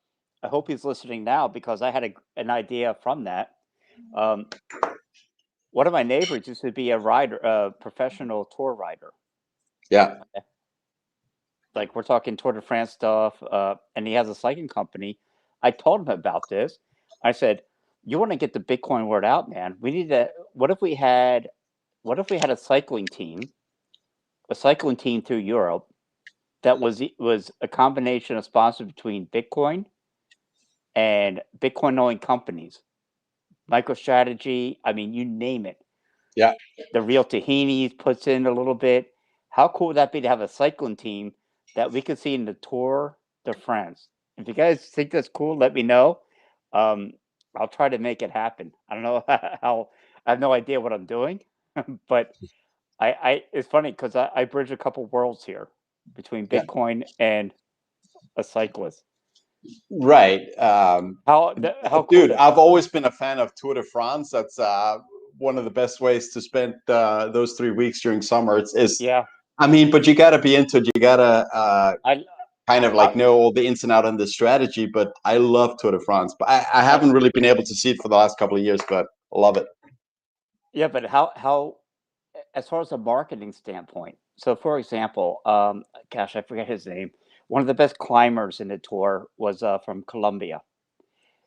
I hope he's listening now because I had an idea from that. Um, one of my neighbors used to be a rider, a professional tour rider. Yeah. Like we're talking Tour de France stuff, and he has a cycling company. I told him about this. I said, "You want to get the Bitcoin word out, man? We need to. What if we had a cycling team through Europe that was a combination of sponsors between Bitcoin and Bitcoin owning companies, MicroStrategy. I mean, you name it. Yeah. The Real Tahinis puts in a little bit. How cool would that be to have a cycling team that we could see in the Tour de France? If you guys think that's cool, let me know. Um, I'll try to make it happen. I don't know how. I have no idea what I'm doing, but it's funny because I bridge a couple worlds here between Yeah. Bitcoin and a cyclist. Right. How cool Dude, that I've always been a fan of Tour de France. That's one of the best ways to spend those 3 weeks during summer. yeah. I mean, but you got to be into it. You got to I kind of I like know all the ins and out and the strategy. But I love Tour de France. But I I haven't really been able to see it for the last couple of years, but I love it. yeah, but how as far as a marketing standpoint. So for example, gosh, I forget his name. One of the best climbers in the tour was from Colombia.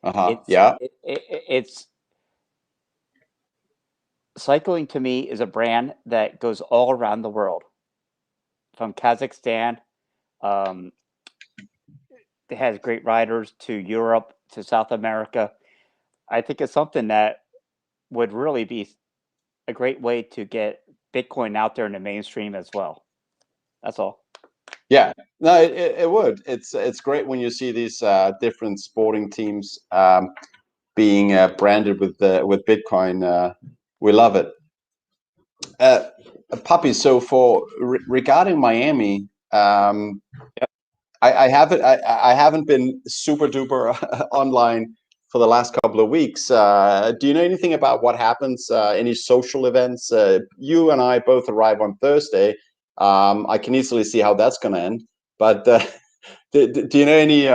Uh-huh. It's Yeah. it's cycling to me is a brand that goes all around the world, from Kazakhstan. Um, it has great riders to Europe to South America. I think it's something that would really be a great way to get Bitcoin out there in the mainstream as well. That's all. Yeah, no, it would. It's great when you see these different sporting teams being branded with Bitcoin. We love it. Uh, Puppy. So regarding Miami, Yep. I haven't been super duper online for the last couple of weeks. Do you know anything about what happens? Any social events? You and I both arrive on Thursday. I can easily see how that's going to end. But do you know any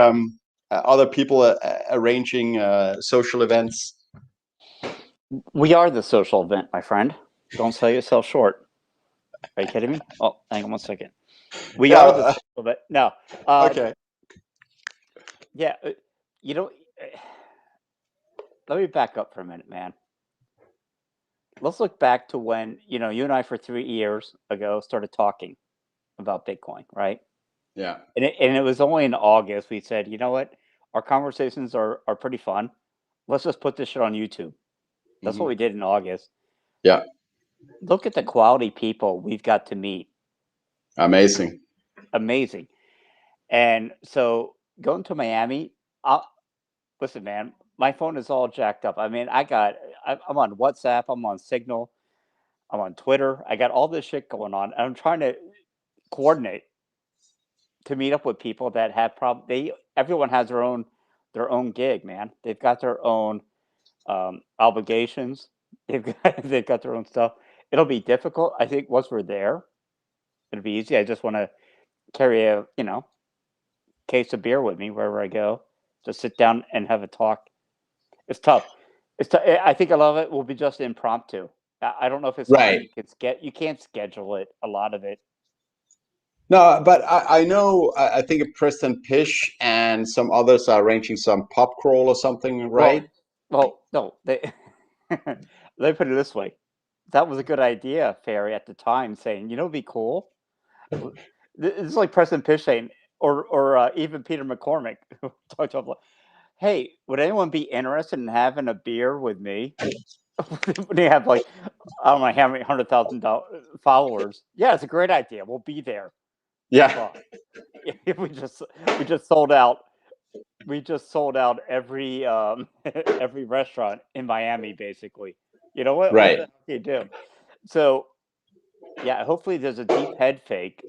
other people arranging social events? We are the social event, my friend. Don't sell yourself short. Are you kidding me? Oh, hang on 1 second. We Yeah, are the but no. okay. Yeah, you know, let me back up for a minute, man. Let's look back to when, you and I for 3 years ago started talking about Bitcoin, right? Yeah. And it was only in August we said, you know what? Our conversations are pretty fun. Let's just put this shit on YouTube. That's what we did in August. Yeah. Look at the quality people we've got to meet. Amazing. Amazing. And so going to Miami, listen, man, my phone is all jacked up. I mean, I'm on WhatsApp, I'm on Signal, I'm on Twitter. I got all this shit going on. And I'm trying to coordinate to meet up with people that have everyone has their own gig, man. They've got their own obligations. They've got their own stuff. It'll be difficult. I think once we're there, it'll be easy. I just want to carry a case of beer with me wherever I go. Just sit down and have a talk. It's tough. I think a lot of it will be just impromptu. I don't know if it's something Right. you can't schedule it. A lot of it. No, but I know, I think Preston Pish and some others are arranging some pub crawl or something, right? Well, no, they let me put it this way. That was a good idea, Ferry, at the time, saying, it'd be cool. It's like Preston Pish saying, or even Peter McCormick who talked to him, like, hey, would anyone be interested in having a beer with me? When they have like, I don't know how many 100,000 followers. Yeah, it's a great idea. We'll be there. Yeah. We just sold out. We just sold out every every restaurant in Miami, basically. You know what? What Right. the heck do you do? So yeah, hopefully there's a deep head fake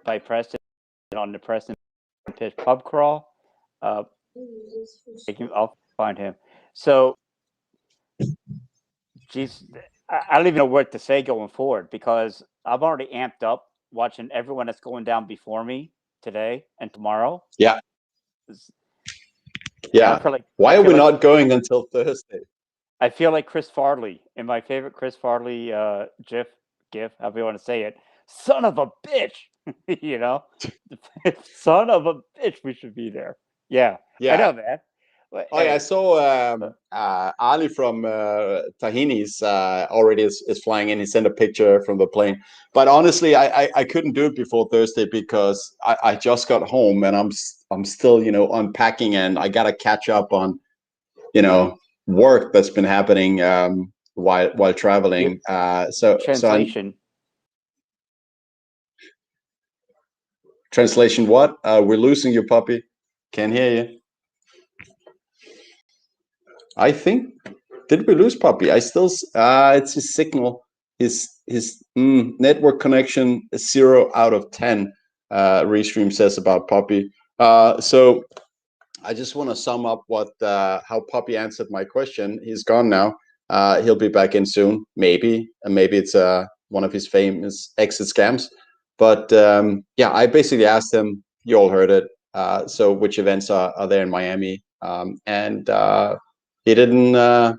by Preston on the Preston Pitch pub crawl. Uh, I'll find him. So, geez, I don't even know what to say going forward because I'm already amped up watching everyone that's going down before me today and tomorrow. Yeah. It's- I Yeah. feel like Why I are feel we like not going until Thursday? I feel like Chris Farley in my favorite Chris Farley gif, however you want to say it. Son of a bitch, you know, son of a bitch. We should be there. Yeah, I Yeah. know, man. But Oh, yeah, I hey, saw Ali from Tahini's already is flying in. He sent a picture from the plane. But honestly, I couldn't do it before Thursday because I just got home and I'm still, unpacking, and I gotta catch up on, work that's been happening while your traveling. translation. Translation what? We're losing you, puppy. Can't hear you. I think, did we lose Puppy? It's his signal. His network connection is 0 out of 10. Restream says about Puppy. So I just want to sum up how Puppy answered my question. He's gone now. He'll be back in soon, maybe, and maybe it's one of his famous exit scams. But yeah, I basically asked him. You all heard it. So which events are there in Miami? And he didn't know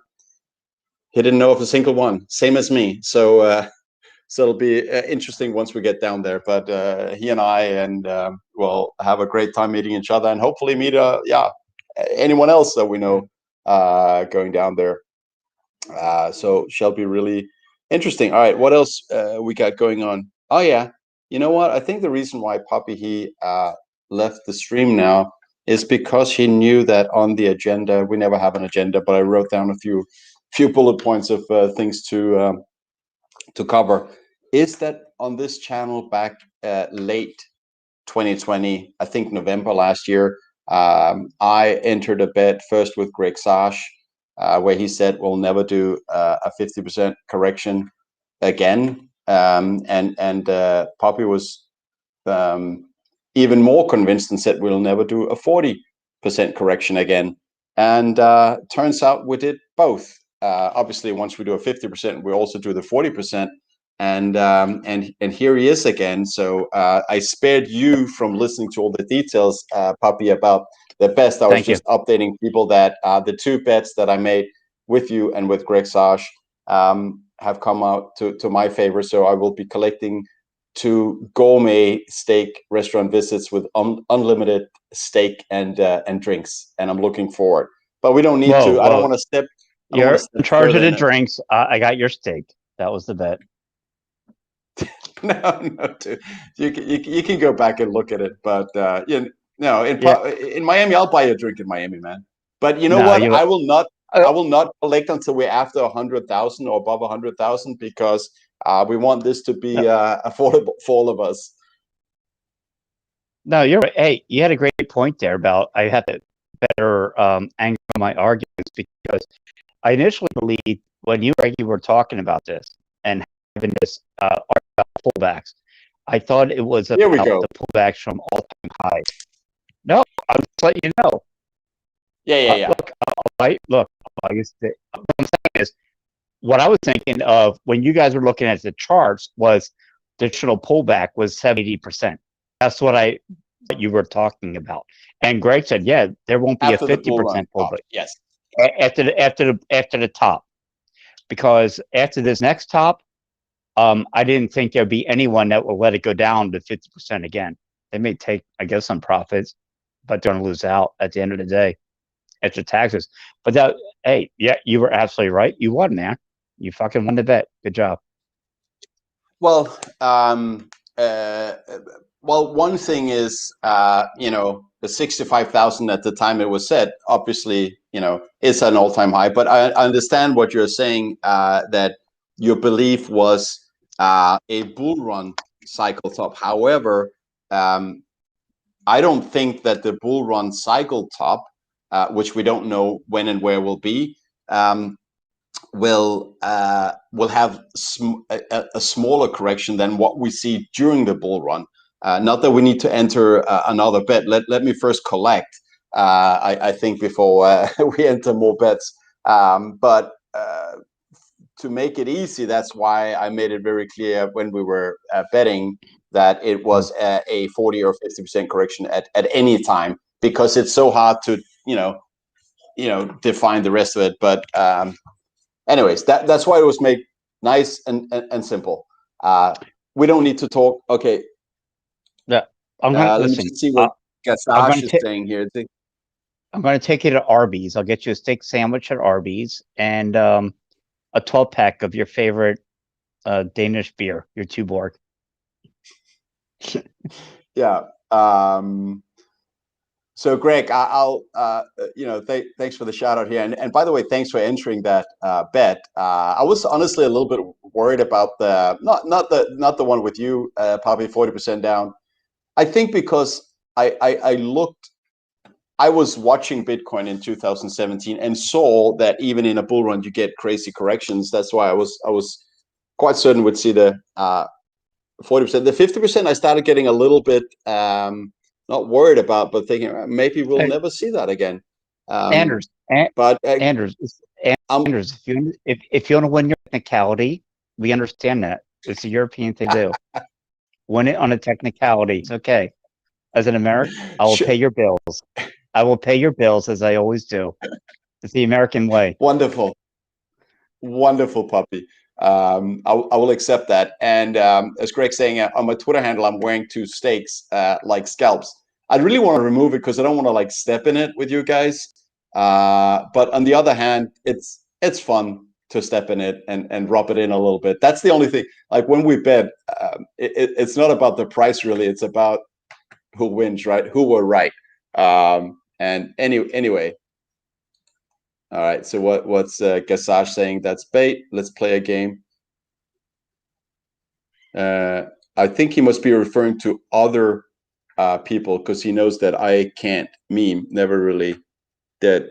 of a single one. Same as me. So it'll be interesting once we get down there. But he and I will have a great time meeting each other, and hopefully meet anyone else that we know going down there. So shall be really interesting. All right, what else we got going on? Oh yeah, you know what? I think the reason why Poppy he left the stream now is because he knew that on the agenda, we never have an agenda, but I wrote down a few bullet points of things to cover. Is that on this channel back late 2020, I think November last year, I entered a bet first with Greg Sash, where he said we'll never do a 50% correction again. And Poppy was even more convinced and said we'll never do a 40% correction again. And turns out we did both. Obviously, once we do a 50%, we also do the 40%. And here he is again. So I spared you from listening to all the details, Puppy, about the best. I was Thank you. just updating people that the two bets that I made with you and with Greg Sash, have come out to my favor. So I will be collecting 2 gourmet steak restaurant visits with unlimited steak and drinks, and I'm looking forward. But we don't need to. I don't want to step. I don't want You're to in step charge of further the in it. drinks. I got your steak. That was the bet. No, dude. You can go back and look at it, but Yeah. in Miami, I'll buy you a drink in Miami, man. But you know No, what? you. I will not collect until we're after 100,000 or above 100,000, because we want this to be affordable for all of us. No, you're right. Hey, you had a great point there about I have to better angle my arguments, because I initially believed when you and Reggie were talking about this and having this argument about pullbacks, I thought it was Here we about go. the pullbacks from all-time highs. No, I was letting you know. Yeah. Look. I guess what I'm saying is what I was thinking of when you guys were looking at the charts was the traditional pullback was 70%. That's what you were talking about. And Greg said, yeah, there won't be a After the bull run. 50% pullback Yes. after the top, because after this next top, I didn't think there'd be anyone that will let it go down to 50% again. They may take, I guess, some profits, but they're going to lose out at the end of the day after taxes. But hey, yeah, you were absolutely right. You won, man. You fucking won the bet. Good job. Well, one thing is, the 65,000 at the time it was set, obviously, is an all-time high. But I understand what you're saying, that your belief was a bull run cycle top. However, I don't think that the bull run cycle top, which we don't know when and where will be, will have a smaller correction than what we see during the bull run. Not that we need to enter another bet. Let me first collect, I think, before we enter more bets. But to make it easy, that's why I made it very clear when we were betting that it was a 40 or 50% correction at any time, because it's so hard to define the rest of it. But anyways, that's why it was made nice and simple. We don't need to talk. Okay. Yeah, Let me just see what Gasash is saying here. I'm going to take you to Arby's. I'll get you a steak sandwich at Arby's and a 12-pack of your favorite Danish beer, your Tuborg. Yeah. So, Greg, I'll thanks for the shout out here, and by the way, thanks for entering that bet. I was honestly a little bit worried about the not the one with you, probably 40% down. I think because I was watching Bitcoin in 2017 and saw that even in a bull run you get crazy corrections. That's why I was quite certain we'd see the 40%. The 50% I started getting a little bit not worried about, but thinking maybe we'll never see that again. Anders, Anders, if you want to win your technicality, we understand that. It's a European thing to do. Win it on a technicality. It's okay. As an American, I will pay your bills. I will pay your bills as I always do. It's the American way. Wonderful, Puppy. I will accept that. And as Greg's saying, on my Twitter handle, I'm wearing 2 steaks like scalps. I really want to remove it because I don't want to like step in it with you guys. But on the other hand, it's fun to step in it and rub it in a little bit. That's the only thing. Like when we bet, it's not about the price really. It's about who wins, right? Who were right. And anyway. All right. So what's Gasash saying? That's bait. Let's play a game. I think he must be referring to other people because he knows that I can't meme. Never really did.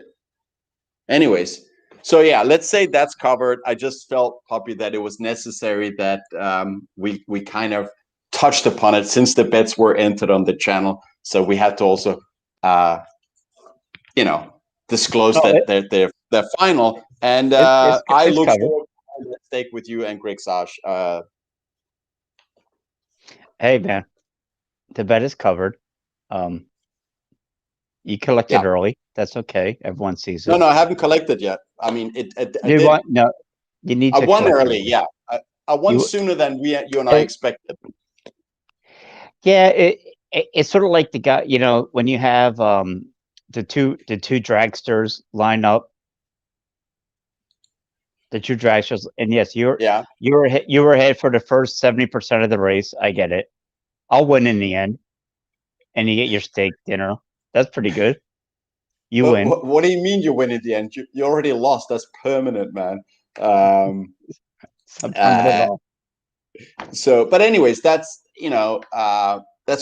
Anyways, so yeah, let's say that's covered. I just felt, Puppy, that it was necessary that we kind of touched upon it since the bets were entered on the channel. So we had to also, disclose that they're final. And I look forward to that steak with you and Greg Sash. Hey man, the bet is covered. You collected early. That's okay. Everyone sees it. No, I haven't collected yet. I mean, No. You need I to won collect early, early. yeah. I won You, sooner than you and I it, expected. yeah, it's sort of like the guy, when you have the two dragsters line up, the two dragsters, and yes, Yeah. you were ahead for the first 70% of the race. I get it. I'll win in the end, and you get your steak dinner. That's pretty good. You But win. what do you mean you win at the end? You already lost. That's permanent, man. Um, Some permanent uh, law. so, but anyways, that's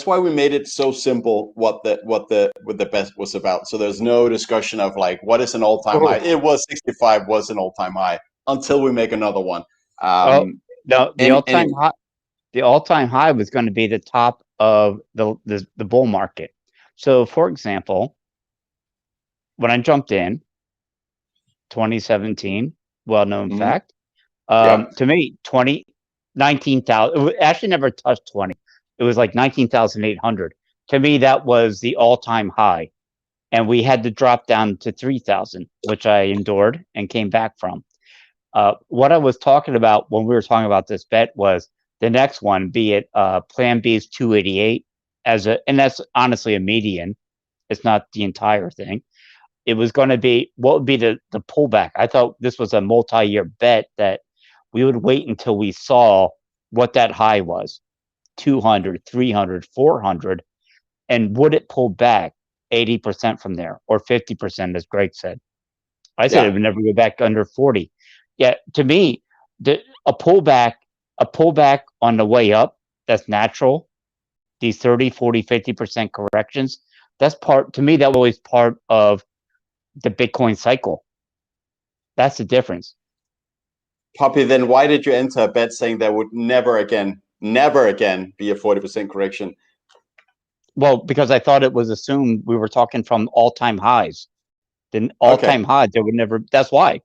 why we made it so simple. What the bet was about. So there's no discussion of like what is an all time high. Oh, It was 65 was an all time high until we make another one. oh no, Anyway, the all-time high was going to be the top of the bull market. So, for example, when I jumped in 2017, well-known mhm, fact, yeah, to me, 19,000, it actually never touched 20. It was like 19,800. To me, that was the all-time high. And we had to drop down to 3,000, which I endured and came back from. What I was talking about when we were talking about this bet was the next one, be it Plan B's 288 and that's honestly a median. It's not the entire thing. It was going to be what would be the pullback. I thought this was a multi-year bet that we would wait until we saw what that high was, 200, 300, 400, and would it pull back 80% from there or 50%, as Greg said. I said it yeah. would never go back under 40. Yeah, to me, the a pullback, a pullback on the way up, that's natural. These 30, 40, 50% corrections, that's part to me, that was always part of the Bitcoin cycle. That's the difference. Poppy, then why did you enter a bet saying there would never again be a 40% correction? Well, because I thought it was assumed we were talking from all-time highs. Then Okay, all-time highs, there would never that's why.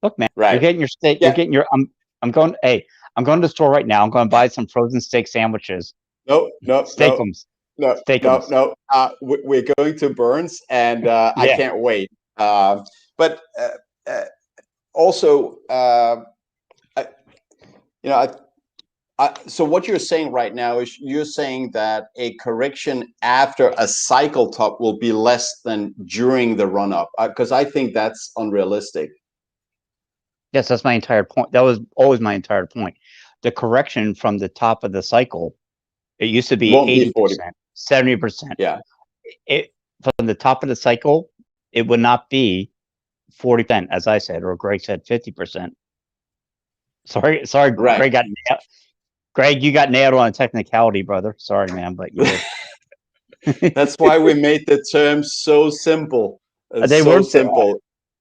Look, man, you're right. getting your steak, you're Yeah. getting your I'm going to the store right now. I'm going to buy some frozen steak sandwiches. No, no, no, Steakums. no, no, Steakums. no. We're going to Burns, and I Yeah. can't wait. But uh, also, I, you know, so what you're saying right now is you're saying that a correction after a cycle top will be less than during the run up, because I think that's unrealistic. Yes, that's my entire point. That was always my entire point. The correction from the top of the cycle, it used to be Won't be 40. 80%, 70%. Yeah, It from the top of the cycle, it would not be 40%, as I said, or Greg said 50%. Sorry, right. Greg, you got nailed on a technicality, brother. Sorry, man, but you That's did. why we made the terms so simple. They So weren't. simple.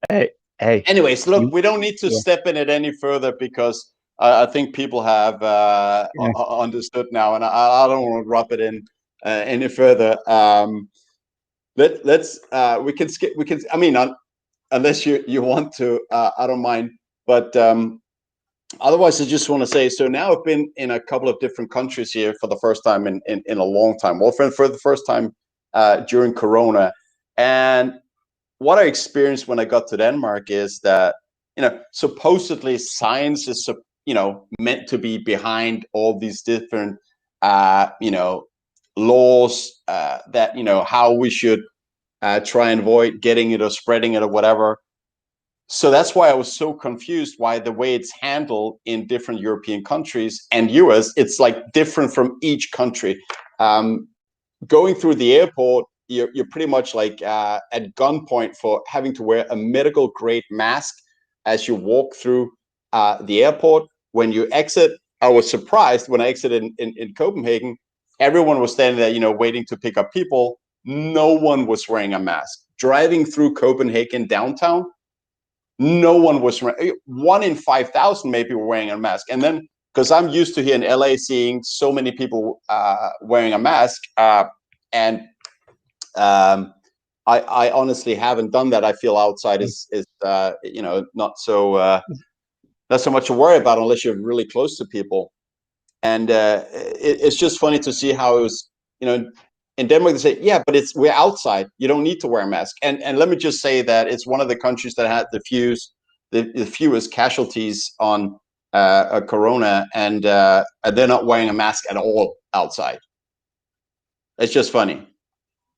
Hey, hey, Anyways, look, you. we don't need to Yeah, step in it any further because I think people have yeah. understood now, and I don't want to rub it in any further. Let's we can skip. We can. I mean, unless you want to, I don't mind. But otherwise, I just want to say. So now I've been in a couple of different countries here for the first time in a long time. Well, for the first time during Corona, and what I experienced when I got to Denmark is that, supposedly science is, meant to be behind all these different, laws, that, how we should try and avoid getting it or spreading it or whatever. So that's why I was so confused why the way it's handled in different European countries and US, it's like different from each country. Um, Going through the airport, you're pretty much like at gunpoint for having to wear a medical grade mask as you walk through the airport. When you exit, I was surprised when I exited in Copenhagen. Everyone was standing there, waiting to pick up people. No one was wearing a mask. Driving through Copenhagen downtown, no one was wearing. 1 in 5,000 maybe were wearing a mask. And then, because I'm used to here in LA seeing so many people wearing a mask, and um, I honestly haven't done that. I feel outside is not so much to worry about unless you're really close to people. And it's just funny to see how it was, in Denmark they say, yeah, but we're outside. You don't need to wear a mask. And let me just say that it's one of the countries that had the fewest the fewest casualties on corona, and they're not wearing a mask at all outside. It's just funny.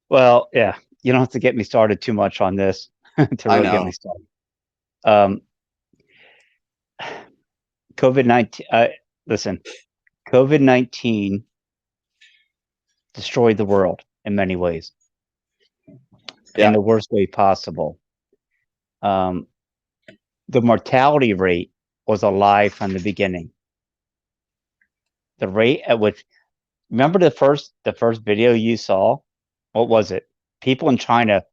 Well, yeah, you don't have to get me started too much on this to really get me started. COVID-19. Listen, COVID-19 destroyed the world in many ways, in the worst way possible. The mortality rate was a lie from the beginning. The rate at which, remember the first video you saw? What was it? People in China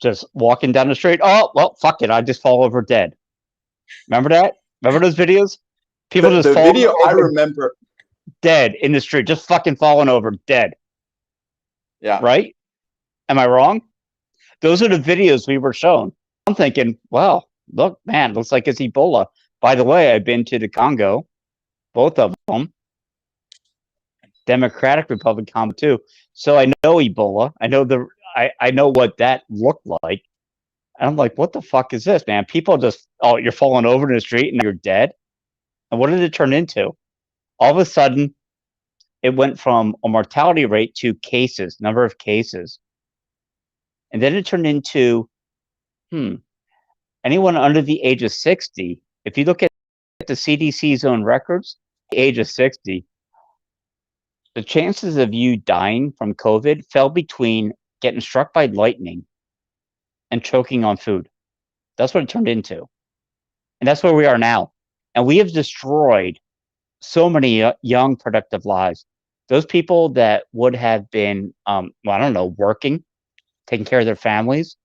just walking down the street. Oh, well, fuck it. I just fall over dead. Remember that? Remember those videos? People just the falling video over I remember dead in the street, just fucking falling over dead. Yeah. Right? Am I wrong? Those are the videos we were shown. I'm thinking, well, look, man, looks like it's Ebola. By the way, I've been to the Congo, both of them. Democratic Republic Congo too. So I know Ebola. I know I know what that looked like. And I'm like, what the fuck is this, man? People just, oh, you're falling over in the street and you're dead. And what did it turn into? All of a sudden, it went from a mortality rate to cases, number of cases. And then it turned into, anyone under the age of 60, if you look at the CDC's own records, the age of 60, the chances of you dying from COVID fell between getting struck by lightning and choking on food. That's what it turned into. And that's where we are now. And we have destroyed so many young, productive lives. Those people that would have been, well, I don't know, working, taking care of their families,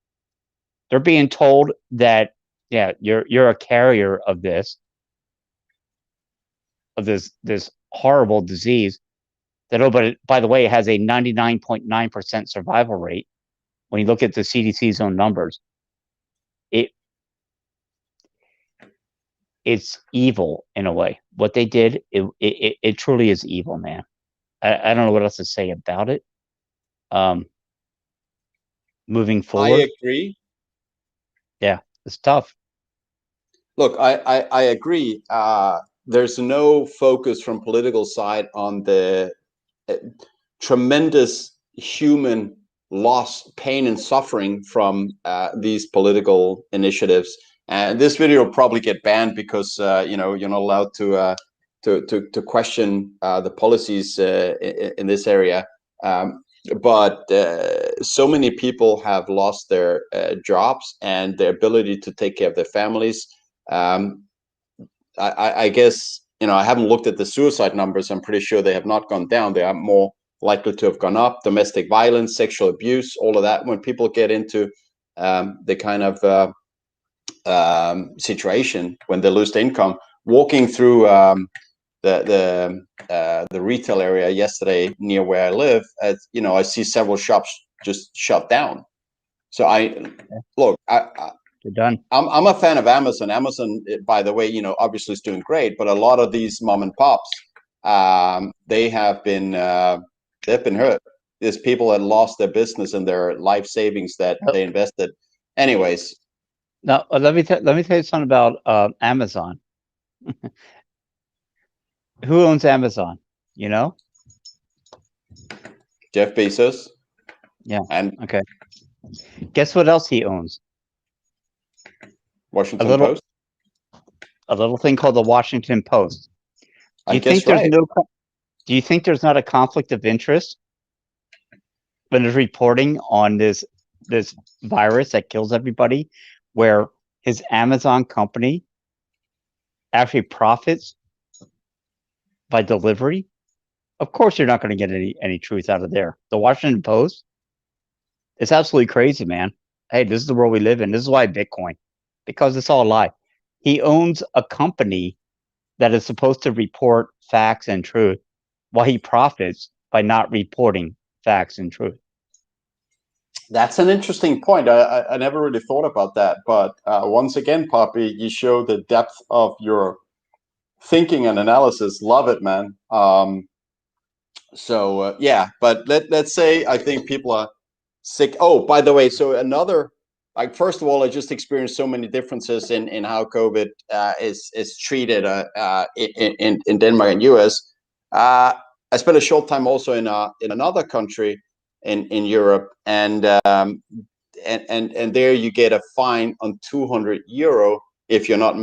they're being told that, yeah, you're a carrier of this horrible disease that, oh, but by the way, it has a 99.9% survival rate. When you look at the CDC's own numbers, it's evil in a way. What they did, it truly is evil, man. I don't know what else to say about it. Moving forward, I agree. Yeah, it's tough. Look, I agree. There's no focus from political side on the tremendous human loss, pain, and suffering from these political initiatives. And this video will probably get banned because you're not allowed to question the policies in this area. But so many people have lost their jobs and their ability to take care of their families. I guess, I haven't looked at the suicide numbers. I'm pretty sure they have not gone down. They are more likely to have gone up. Domestic violence, sexual abuse, all of that. When people get into the kind of situation when they lose the income, walking through the retail area yesterday near where I live, I see several shops just shut down. So You're done. I'm a fan of Amazon. Amazon, by the way, obviously is doing great, but a lot of these mom and pops, they've been hurt. There's people that lost their business and their life savings that they invested. Anyways. Now, let me tell you something about Amazon. Who owns Amazon? You know? Jeff Bezos. Yeah. And okay. Guess what else he owns? Washington Post. A little thing called the Washington Post. Do you think there's not a conflict of interest when there's reporting on this virus that kills everybody, where his Amazon company actually profits by delivery? Of course, you're not going to get any truth out of there. The Washington Post, it's absolutely crazy, man. Hey, this is the world we live in. This is why Bitcoin, because it's all a lie. He owns a company that is supposed to report facts and truth, while he profits by not reporting facts and truth. That's an interesting point. I never really thought about that. But once again, Pubby, you show the depth of your thinking and analysis. Love it, man. Yeah, but let's say I think people are sick. Oh, by the way, so another like first of all, I just experienced so many differences in how COVID is treated in Denmark and US. I spent a short time also in another country in Europe, and there you get a fine on 200 euro if you're not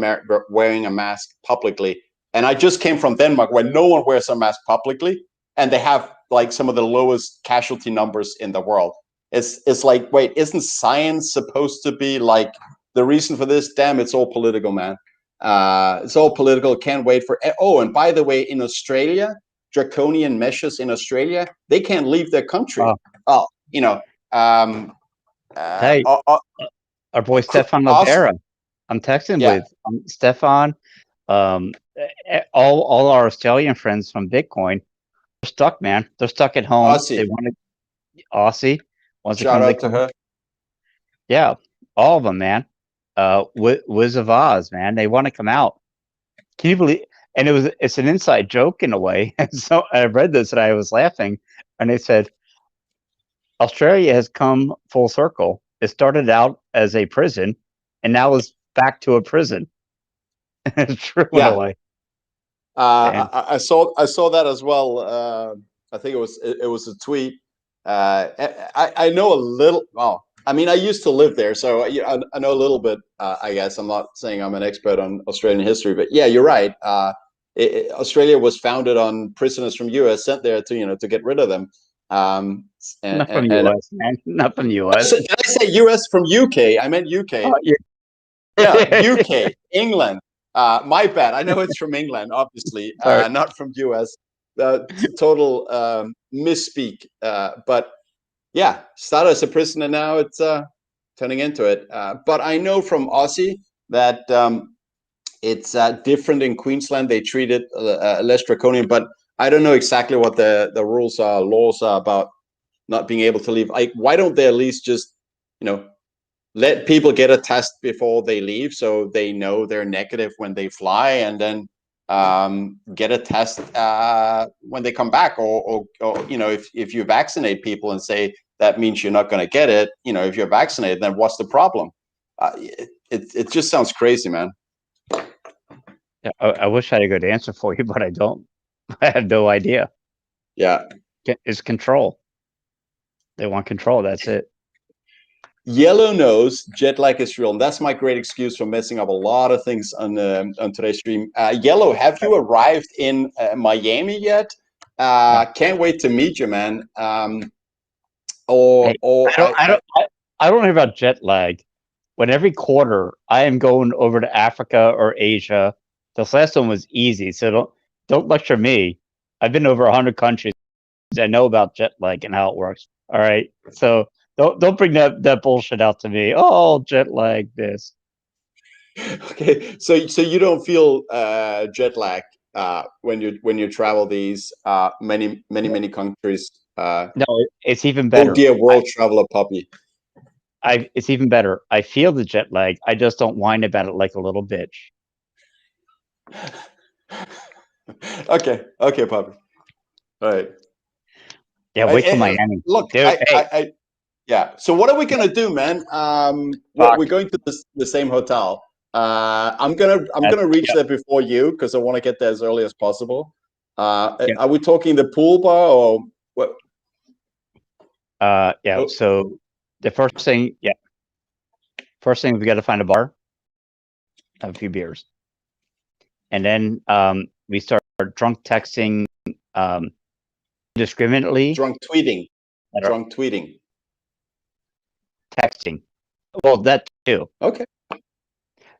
wearing a mask publicly. And I just came from Denmark, where no one wears a mask publicly, and they have like some of the lowest casualty numbers in the world. It's like, wait, isn't science supposed to be like the reason for this? Damn, it's all political, man. It's all political. Can't wait for. Oh, and by the way, in Australia, draconian measures in Australia, they can't leave their country. Oh, you know, hey, our boy Stefan Lavera. I'm texting with Stefan. All our Australian friends from Bitcoin, they're stuck, man. They're stuck at home. Aussie. They want to Aussie wants Shout to come out to her. Yeah, all of them, man. Wiz of Oz, man. They want to come out. Can you believe? And it's an inside joke in a way. And so I read this and I was laughing. And they said Australia has come full circle. It started out as a prison, and now is back to a prison. It's true in a way. I saw that as well. I think it was a tweet. I know a little. Well, I mean, I used to live there, so I know a little bit. I guess I'm not saying I'm an expert on Australian history, but yeah, you're right. Australia was founded on prisoners from US sent there to get rid of them. Not from US, man. Not from US. Did I say US from UK? I meant UK. Oh, yeah. Yeah, UK, England. My bad. I know it's from England, obviously, not from US. Total misspeak. But yeah, started as a prisoner. Now it's turning into it. But I know from Aussie that it's different in Queensland. They treat it less draconian, but I don't know exactly what the rules are, laws are about not being able to leave. Like, why don't they at least just, let people get a test before they leave, so they know they're negative when they fly, and then get a test when they come back, or if you vaccinate people and say that means you're not going to get it, if you're vaccinated, then what's the problem? It just sounds crazy, man. Yeah, I wish I had a good answer for you, but I don't. I have no idea. Yeah, it's control. They want control. That's it. Yellow knows jet lag is real, and that's my great excuse for messing up a lot of things on today's stream. Yellow, have you arrived in Miami yet? Can't wait to meet you, man. I don't hear about jet lag. When every quarter I am going over to Africa or Asia. This last one was easy, so don't lecture me. I've been over 100 countries. I know about jet lag and how it works. All right, so don't bring that bullshit out to me. Oh, jet lag this. Okay, so you don't feel jet lag when you travel these many countries. No, it's even better. Oh dear, world traveler puppy. It's even better. I feel the jet lag. I just don't whine about it like a little bitch. Okay, puppy. All right. Yeah, wait till Miami. Look, yeah. So what are we gonna do, man? We're going to the same hotel. I'm gonna reach there before you because I want to get there as early as possible. Are we talking the pool bar or what? Yeah. Oh. So the first thing we got to find a bar, have a few beers, and then we start drunk texting indiscriminately. Drunk tweeting. Texting. Well, that too. Okay.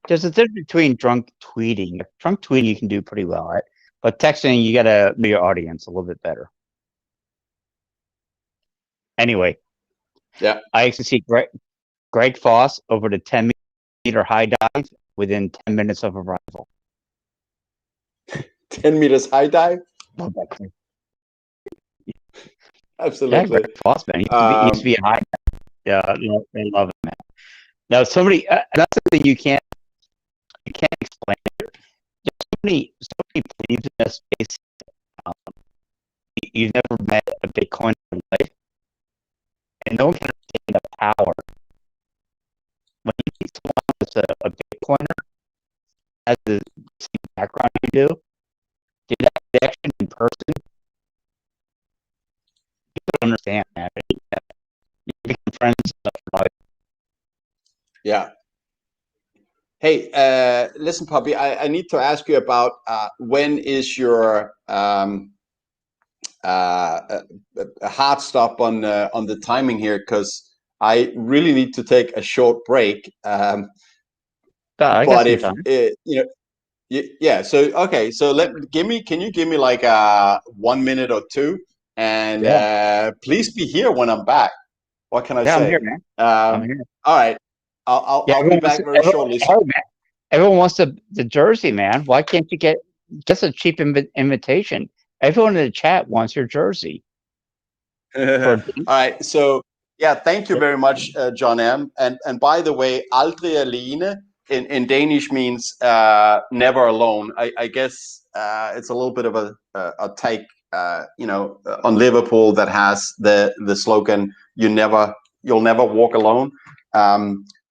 There's a difference between drunk tweeting. Drunk tweeting you can do pretty well at, but texting you gotta know your audience a little bit better. Anyway. Yeah. I actually see Greg Foss over the 10-meter high dive within 10 minutes of arrival. 10 meters high dive? Absolutely. Yeah, Greg Foss, man. He used to be a high dive. Yeah, they love him, man. Now, that's something you can't explain. There's so many beliefs in this space. You've never met a Bitcoin in life, and no one can understand the power when you meet someone that's a Bitcoiner has the same background you do, did that connection in person, you don't understand, man. You become friends for life. Yeah. Hey, listen, Puppy, I need to ask you about when is your a hard stop on the timing here, because I really need to take a short break. I got But some if time. you know, yeah. So okay, so can you give me like 1 minute or two, and Yeah. please be here when I'm back. What can I Yeah, I'm say? here, man. I'm Um, here. all right, Yeah, I'll be back very shortly. everyone wants the jersey, man. Why can't you get just a cheap invitation? Everyone in the chat wants your jersey All for. right. So yeah, thank you very much, John M. And by the way, aldrig alene in Danish means never alone. I guess it's a little bit of a take, on Liverpool that has the slogan "You'll never walk alone."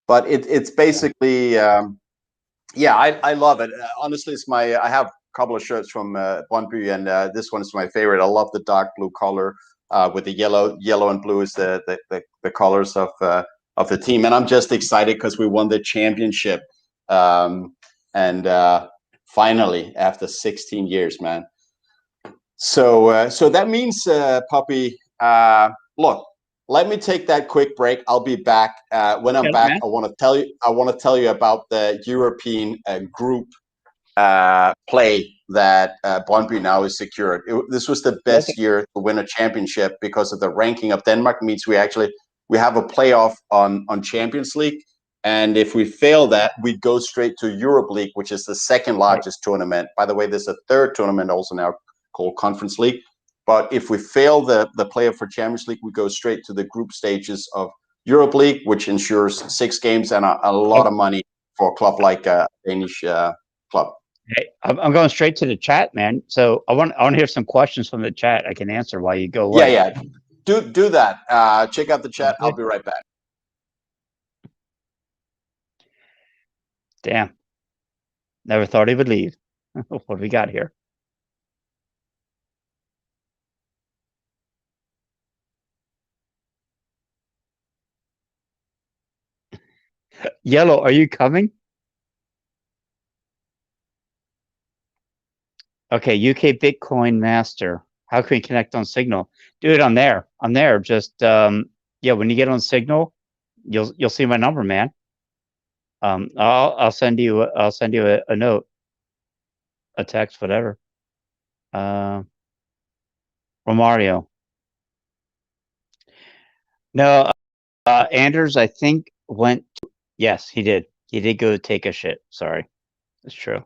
But it's basically yeah, I love it. Honestly, I have a couple of shirts from Brøndby, and this one is my favorite. I love the dark blue color with the yellow and blue is the colors of the team, and I'm just excited because we won the championship, and finally after 16 years, man. So that means, Puppy. Look, let me take that quick break. I'll be back. When I'm Yeah, back, man. I want to tell you. I want to tell you about the European group play that Brøndby now is secured. This was the Okay. best year to win a championship because of the ranking of Denmark. Means we have a playoff on Champions League, and if we fail that, we go straight to Europe League, which is the second Right. largest tournament. By the way, there's a third tournament also now called Conference League. But if we fail the playoff for Champions League, we go straight to the group stages of Europe League, which ensures 6 games and a lot of money for a club like a Danish club. Hey, I'm going straight to the chat, man. So I want to hear some questions from the chat. I can answer while you go Yeah, away. yeah. Do that. Check out the chat. I'll be right back. Damn, never thought he would leave. What do we got here? Yellow, are you coming? Okay, UK Bitcoin Master. How can we connect on Signal? Dude, I'm there. I'm there. Just yeah, when you get on Signal, you'll see my number, man. I'll send you a note, a text, whatever. Romario. No, Anders, I think went. Yes, he did. He did go take a shit. Sorry, it's true.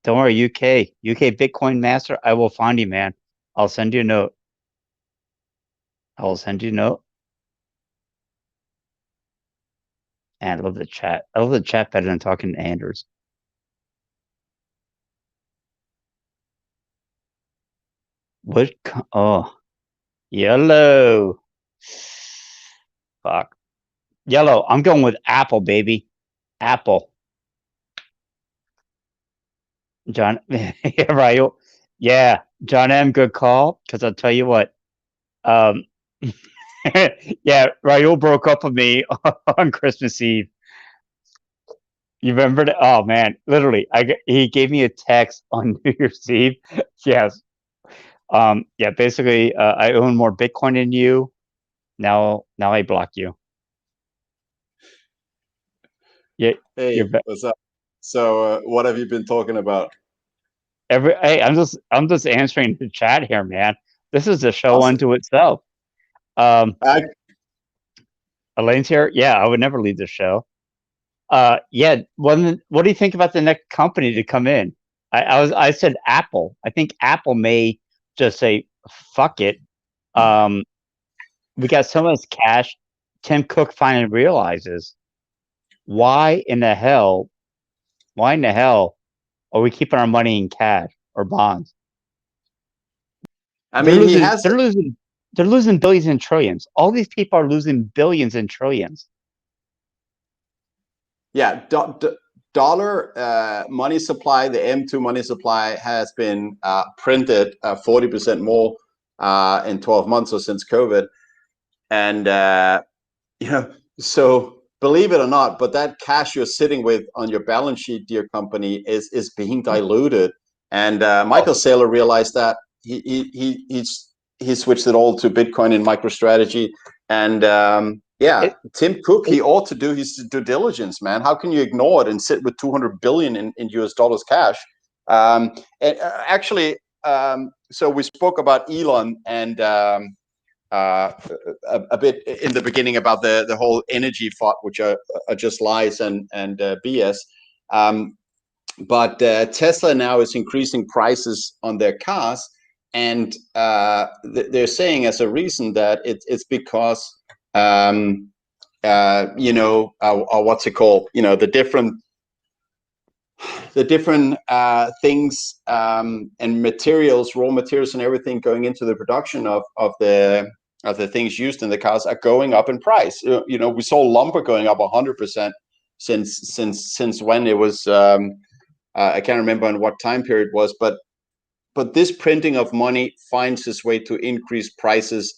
Don't worry, UK Bitcoin Master. I will find you, man. I'll send you a note. I will send you a note. And I love the chat. I love the chat better than talking to Anders. What? Oh, yellow. Fuck. Yellow. I'm going with Apple, baby. Apple. John. Yeah, right. Yeah, John M. Good call. Because I'll tell you what. Um, yeah, Raul broke up with me on Christmas Eve. You remember that? Oh man, literally, he gave me a text on New Year's Eve. Yes. Yeah. Basically, I own more Bitcoin than you. Now I block you. Yeah, Hey, you're what's up? So, what have you been talking about? Hey, I'm just answering the chat here, man. This is a show Awesome. unto itself. Um, I, Elaine's here. Yeah, I would never leave the show. Yeah. What do you think about the next company to come in? I said Apple. I think Apple may just say fuck it. Um, we got so much cash. Tim Cook finally realizes why in the hell, are we keeping our money in cash or bonds? I They're mean, he losing. has They're losing. They're losing billions and trillions. All these people are losing billions and trillions. Yeah, dollar money supply, the M2 money supply has been printed 40% more in 12 months or since COVID. And, you know, so believe it or not, but that cash you're sitting with on your balance sheet, dear company, is being diluted. And Michael Saylor realized that he switched it all to Bitcoin and MicroStrategy. And yeah, Tim Cook, he ought to do his due diligence, man. How can you ignore it and sit with 200 billion in US dollars cash? And, actually, so we spoke about Elon and a bit in the beginning about the whole energy thought, which are just lies and BS. But Tesla now is increasing prices on their cars, and they're saying as a reason that it's because what's it called? You know, the different things and materials, raw materials, and everything going into the production of the things used in the cars are going up in price. You know, we saw lumber going up 100% since when it was. I can't remember on what time period it was, but this printing of money finds its way to increase prices.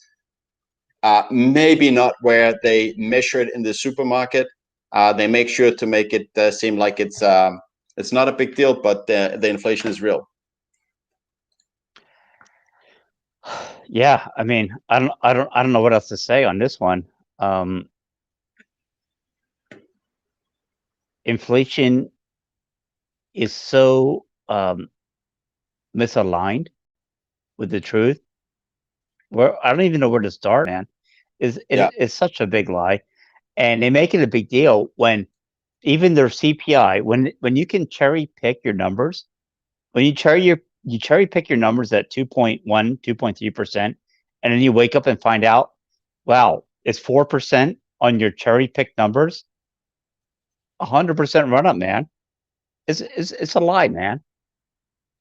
Maybe not where they measure it in the supermarket. They make sure to make it seem like it's not a big deal, but the inflation is real. Yeah, I mean, I don't know what else to say on this one. Inflation is so misaligned with the truth. Where I don't even know where to start, man. It's such a big lie, and they make it a big deal when even their CPI, when you can cherry pick your numbers, when you cherry pick your numbers at 2.1, 2.3%, and then you wake up and find out, wow, it's 4% on your cherry pick numbers. 100% run up, man. It's a lie, man.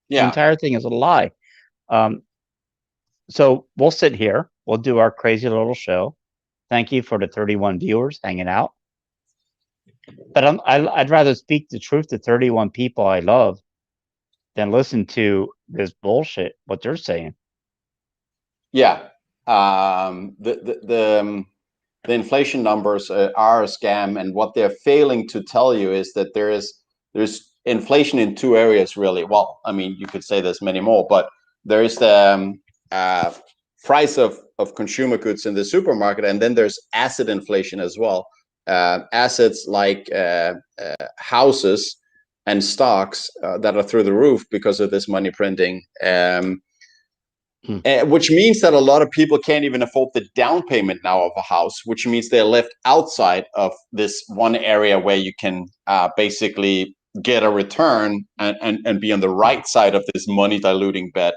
The Yeah. entire thing is a lie. So we'll sit here. We'll do our crazy little show. Thank you for the 31 viewers hanging out. But I'd rather speak the truth to 31 people I love than listen to this bullshit, what they're saying. Yeah. The inflation numbers are a scam, and what they're failing to tell you is that there's inflation in two areas, really. Well, I mean, you could say there's many more, but there is the price of consumer goods in the supermarket, and then there's asset inflation as well. Assets like houses and stocks that are through the roof because of this money printing. Which means that a lot of people can't even afford the down payment now of a house, which means they're left outside of this one area where you can basically get a return and be on the right side of this money diluting bet.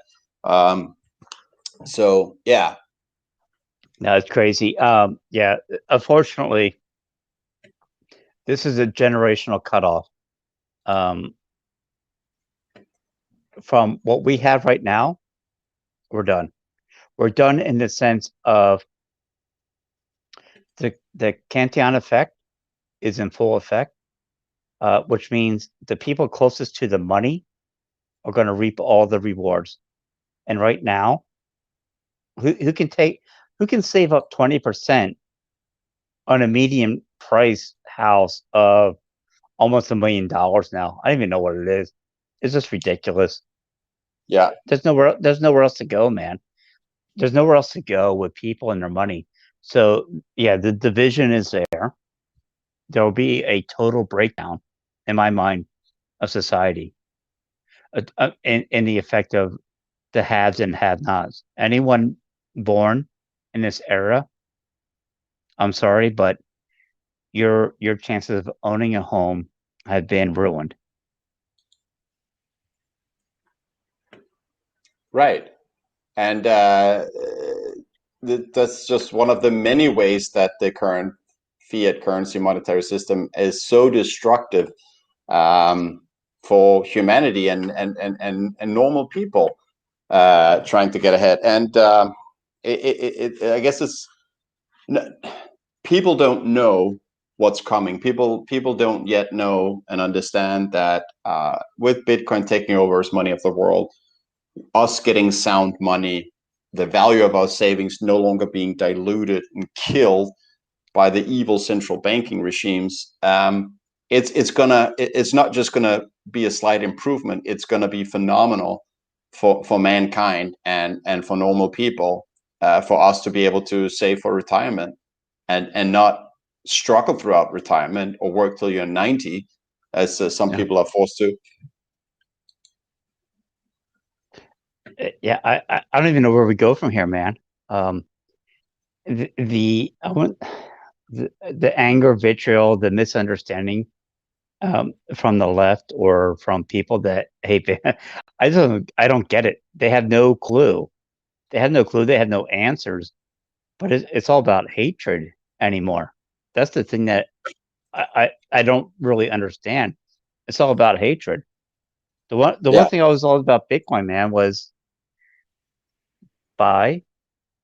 So, yeah. No, it's crazy. Yeah, unfortunately, this is a generational cutoff. From what we have right now, we're done. We're done in the sense of the Cantillon effect is in full effect, which means the people closest to the money are going to reap all the rewards. And right now, who can save up 20% on a medium price house of almost $1 million now? I don't even know what it is. It's just ridiculous. Yeah. There's nowhere else to go, man. There's nowhere else to go with people and their money. So yeah, the division is there. There will be a total breakdown, in my mind, of society, in the effect of the haves and have-nots. Anyone born in this era, I'm sorry, but your chances of owning a home have been ruined. Right. And that's just one of the many ways that the current fiat currency monetary system is so destructive for humanity and normal people trying to get ahead. And I guess it's people don't know what's coming. People don't yet know and understand that with Bitcoin taking over as money of the world, us getting sound money, the value of our savings no longer being diluted and killed by the evil central banking regimes. It's not just gonna be a slight improvement. It's gonna be phenomenal for mankind and for normal people, for us to be able to save for retirement and not struggle throughout retirement or work till you're 90, as some people are forced to. Yeah, I don't even know where we go from here, man. The anger, vitriol, the misunderstanding from the left or from people that hate I don't get it. They have no clue. They have no clue. They have no answers. But it's all about hatred anymore. That's the thing that I don't really understand. It's all about hatred. The one thing I was all about Bitcoin, man, was buy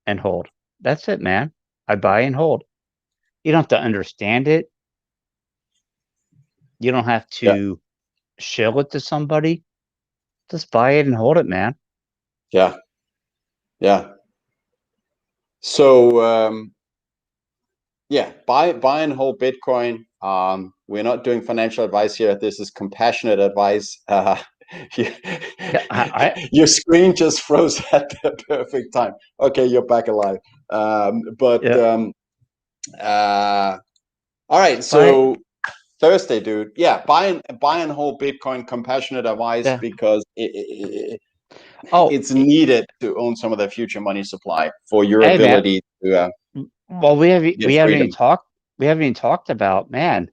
and hold. That's it, man. I buy and hold. You don't have to understand it. You don't have Yeah, to shill it to somebody. Just buy it and hold it, man. yeah, yeah. So yeah, buy and hold Bitcoin. We're not doing financial advice here. This is compassionate advice. Yeah, Your screen just froze at the perfect time. Okay, you're back alive. But yeah, all right. buy. So Thursday, dude. Yeah, buy and hold Bitcoin. Compassionate advice, Yeah. because Oh, it's needed to own some of the future money supply for your hey, man. ability to Well, get freedom. we haven't even talked about, man,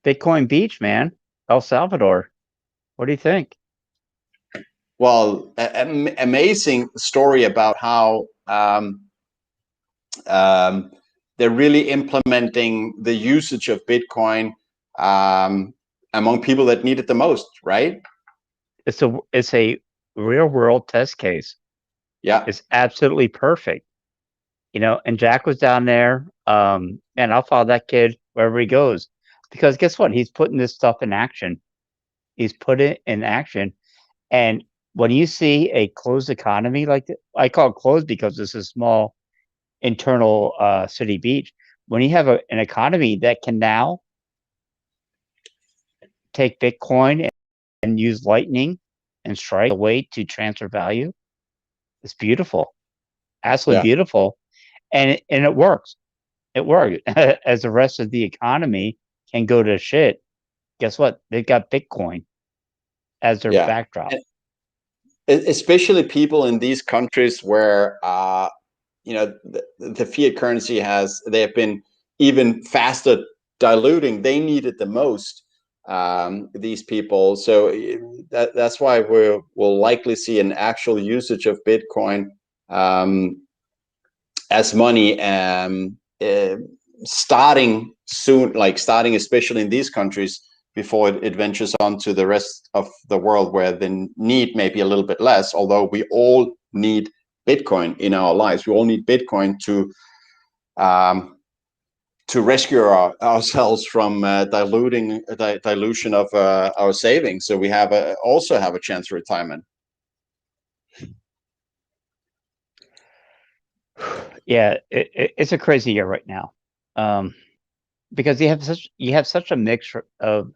Bitcoin Beach, man, El Salvador. What do you think? Well, amazing story about how um, they're really implementing the usage of Bitcoin among people that need it the most, right? It's a real world test case. Yeah, It's absolutely perfect. And Jack was down there. And I'll follow that kid wherever he goes, because guess what? He's putting this stuff in action. He's put it in action. And when you see a closed economy like that, I call it closed because it's a small internal city beach. When you have an economy that can now take Bitcoin and use Lightning and Strike a way to transfer value, it's beautiful, absolutely yeah, beautiful, and it works. It worked. As the rest of the economy can go to shit, guess what? They've got Bitcoin as their yeah. backdrop. And especially people in these countries where the fiat currency they have been even faster diluting. They need it the most. These people, so that's why we'll likely see an actual usage of Bitcoin as money, starting soon, like starting especially in these countries before it ventures on to the rest of the world, where the need may be a little bit less, although we all need Bitcoin in our lives. We all need Bitcoin to rescue ourselves from dilution of our savings, so we also have a chance for retirement. Yeah, it's a crazy year right now, because you have such a mix of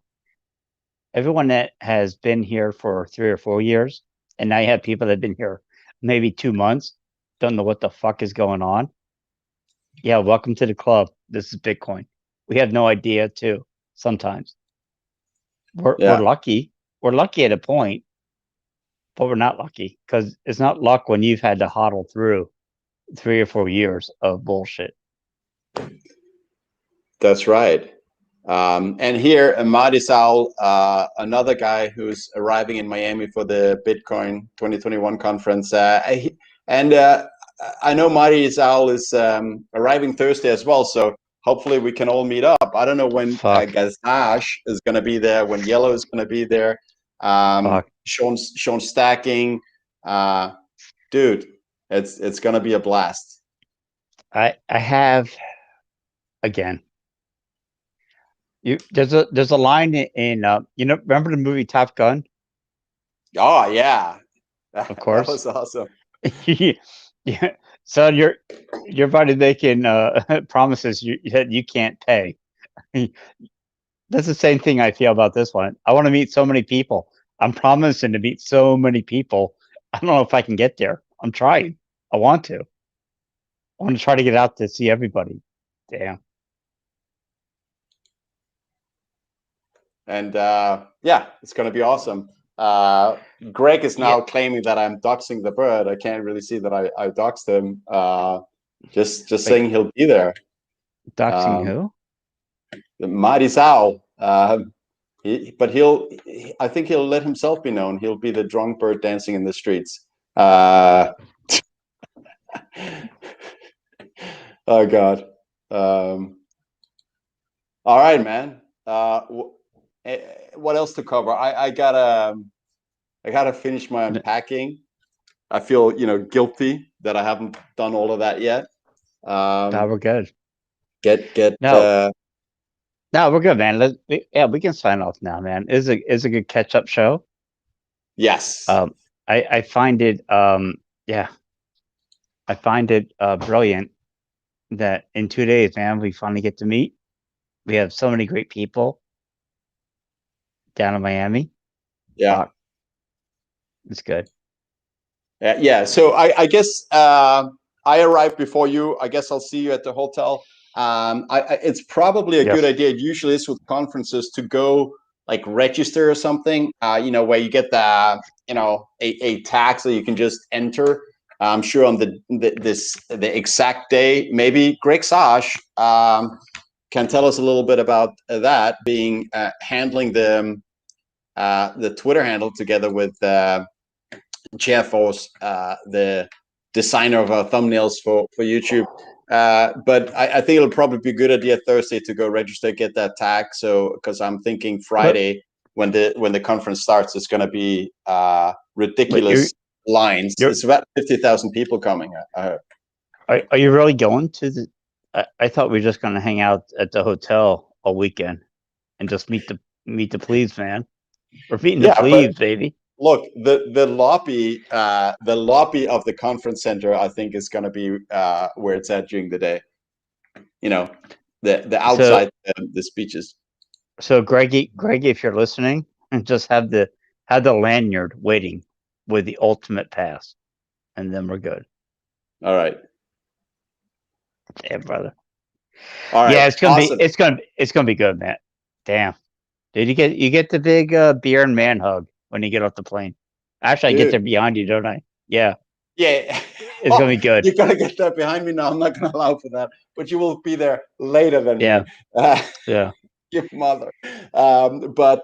everyone that has been here for 3 or 4 years, and now you have people that have been here maybe 2 months, don't know what the fuck is going on. Yeah, welcome to the club. This is Bitcoin. We have no idea too. Sometimes we're Yeah, lucky. We're lucky at a point, but we're not lucky because it's not luck when you've had to hodl through 3 or 4 years of bullshit. that's right. And here, Marty Saul, another guy who's arriving in Miami for the Bitcoin 2021 conference. And I know Marty Saul is arriving Thursday as well, so hopefully we can all meet up. I don't know when Fuck, Gazash is going to be there, when Yellow is going to be there. fuck. Sean Stacking. Dude, It's gonna be a blast. I have again. There's a line in remember the movie Top Gun? Oh yeah, Of that course. was awesome. Yeah. So you're about to making promises that you can't pay. That's the same thing I feel about this one. I want to meet so many people. I'm promising to meet so many people. I don't know if I can get there. I'm trying. I want to. I want to try to get out to see everybody. Damn. And yeah, it's gonna be awesome. Greg is Yeah. now claiming that I'm doxing the bird. I can't really see that I doxed him. Just Wait, saying he'll be there. doxing Um, who? Mighty Sal. I think he'll let himself be known. He'll be the drunk bird dancing in the streets. Uh, oh God. All right, man. What else to cover? I gotta finish my unpacking. I feel guilty that I haven't done all of that yet. No, Um, we're good. get No, no, we're good, man. We can sign off now, man. It's a good catch up show. yes, Um, I find it yeah, I find it brilliant that in 2 days, man, we finally get to meet. We have so many great people down in Miami. yeah. Fuck, it's good. Yeah. So I guess I arrived before you. I guess I'll see you at the hotel. It's probably a good Yes. idea. It usually is with conferences to go like register or something. Where you get a tag so you can just enter. I'm sure on the exact day. Maybe Greg Sash can tell us a little bit about that, being handling the Twitter handle together with. Chairforce, the designer of our thumbnails for YouTube. But I think it'll probably be a good idea Thursday to go register, get that tag. So because I'm thinking But Friday when the conference starts, it's going to be but ridiculous lines. you're It's about 50,000 people coming. are you really going to the? I thought we were just gonna hang out at the hotel all weekend and just meet the plebes, man. We're meeting the Yeah, but plebes, baby. look, the lobby of the conference center, I think, is going to be where it's at during the day. You know, the So outside the speeches. so Greggy, if you're listening, just have the lanyard waiting with the ultimate pass, and then we're good. All right. Yeah, brother. All Yeah, right. Awesome. it's gonna be good, man. Damn. Did you get the big beer and man hug when you get off the plane? Actually, I get there Dude. behind you, don't I? Yeah, Yeah. it's gonna be good. You gotta get that behind me now. I'm not gonna allow for that. But you will be there later than me. Yeah, Uh, yeah. your mother. But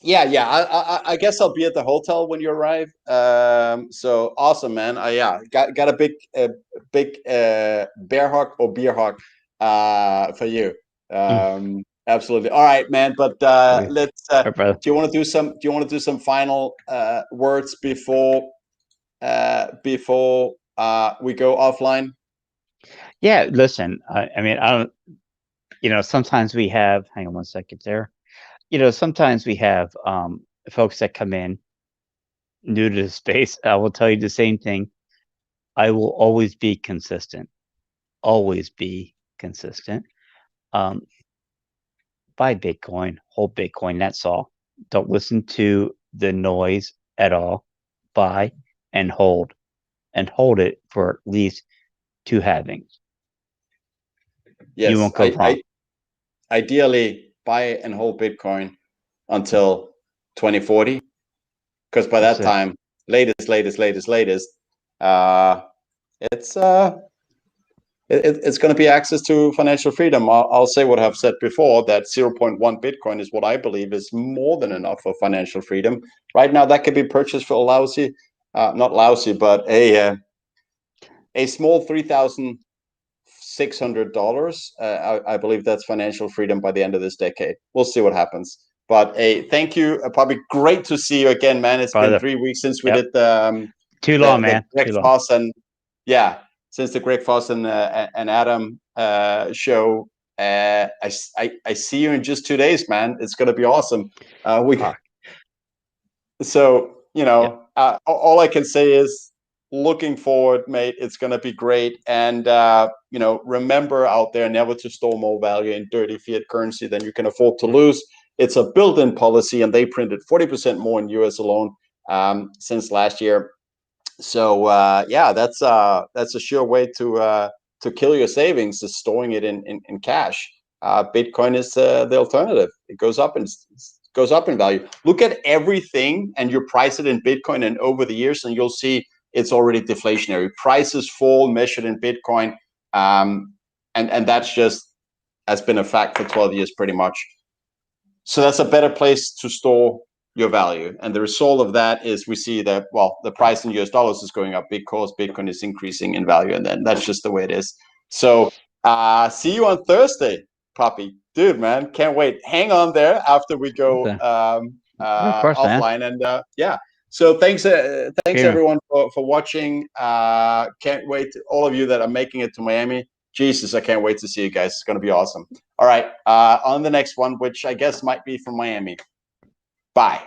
yeah. I guess I'll be at the hotel when you arrive. So awesome, man. Yeah, got a big bear hug or beer hug for you. Mm, Absolutely. All right, man. But okay. let's. All right, brother. Do you want to do some? Do you want to do some final words before we go offline? Yeah, listen. I mean, I don't. Sometimes we have. Hang on one second there. Sometimes we have folks that come in new to the space. I will tell you the same thing. I will always be consistent. Always be consistent. Um, buy Bitcoin, hold Bitcoin. That's all. Don't listen to the noise at all. Buy and hold it for at least two halvings. You Yes. won't go wrong. Ideally buy and hold Bitcoin until 2040, because by That's that it. time, latest, uh, it's uh, it's going to be access to financial freedom. I'll say what I've said before, that zero point 0.1 Bitcoin is what I believe is more than enough for financial freedom. Right now, that could be purchased for a lousy, not lousy, but a small $3,600. I believe that's financial freedom by the end of this decade. We'll see what happens. But thank you, Probably great to see you again, man. It's been Brother. 3 weeks since we Yep. did Too long, the man. Greg Too long. Foss and yeah, since the Greg Foss and Adam show. I see you in just 2 days, man. It's gonna be awesome. So all I can say is looking forward, mate. It's gonna be great. And remember out there, never to store more value in dirty fiat currency than you can afford to lose. It's a built-in policy, and they printed 40% more in US alone since last year. So that's a sure way to kill your savings, is storing it in cash. Bitcoin is the alternative. It goes up in value. Look at everything and you price it in Bitcoin, and over the years, and you'll see it's already deflationary. Prices fall measured in Bitcoin, and that's just has been a fact for 12 years pretty much. So that's a better place to store your value. And the result of that is we see that, well, the price in US dollars is going up because Bitcoin is increasing in value. And then that's just the way it is. So see you on Thursday, Puppy. Dude, man, can't wait. Hang on there after we go offline. Man. And yeah. So thanks everyone for watching. Can't wait. All of you that are making it to Miami. Jesus, I can't wait to see you guys. It's going to be awesome. All right. On the next one, which I guess might be from Miami. Bye.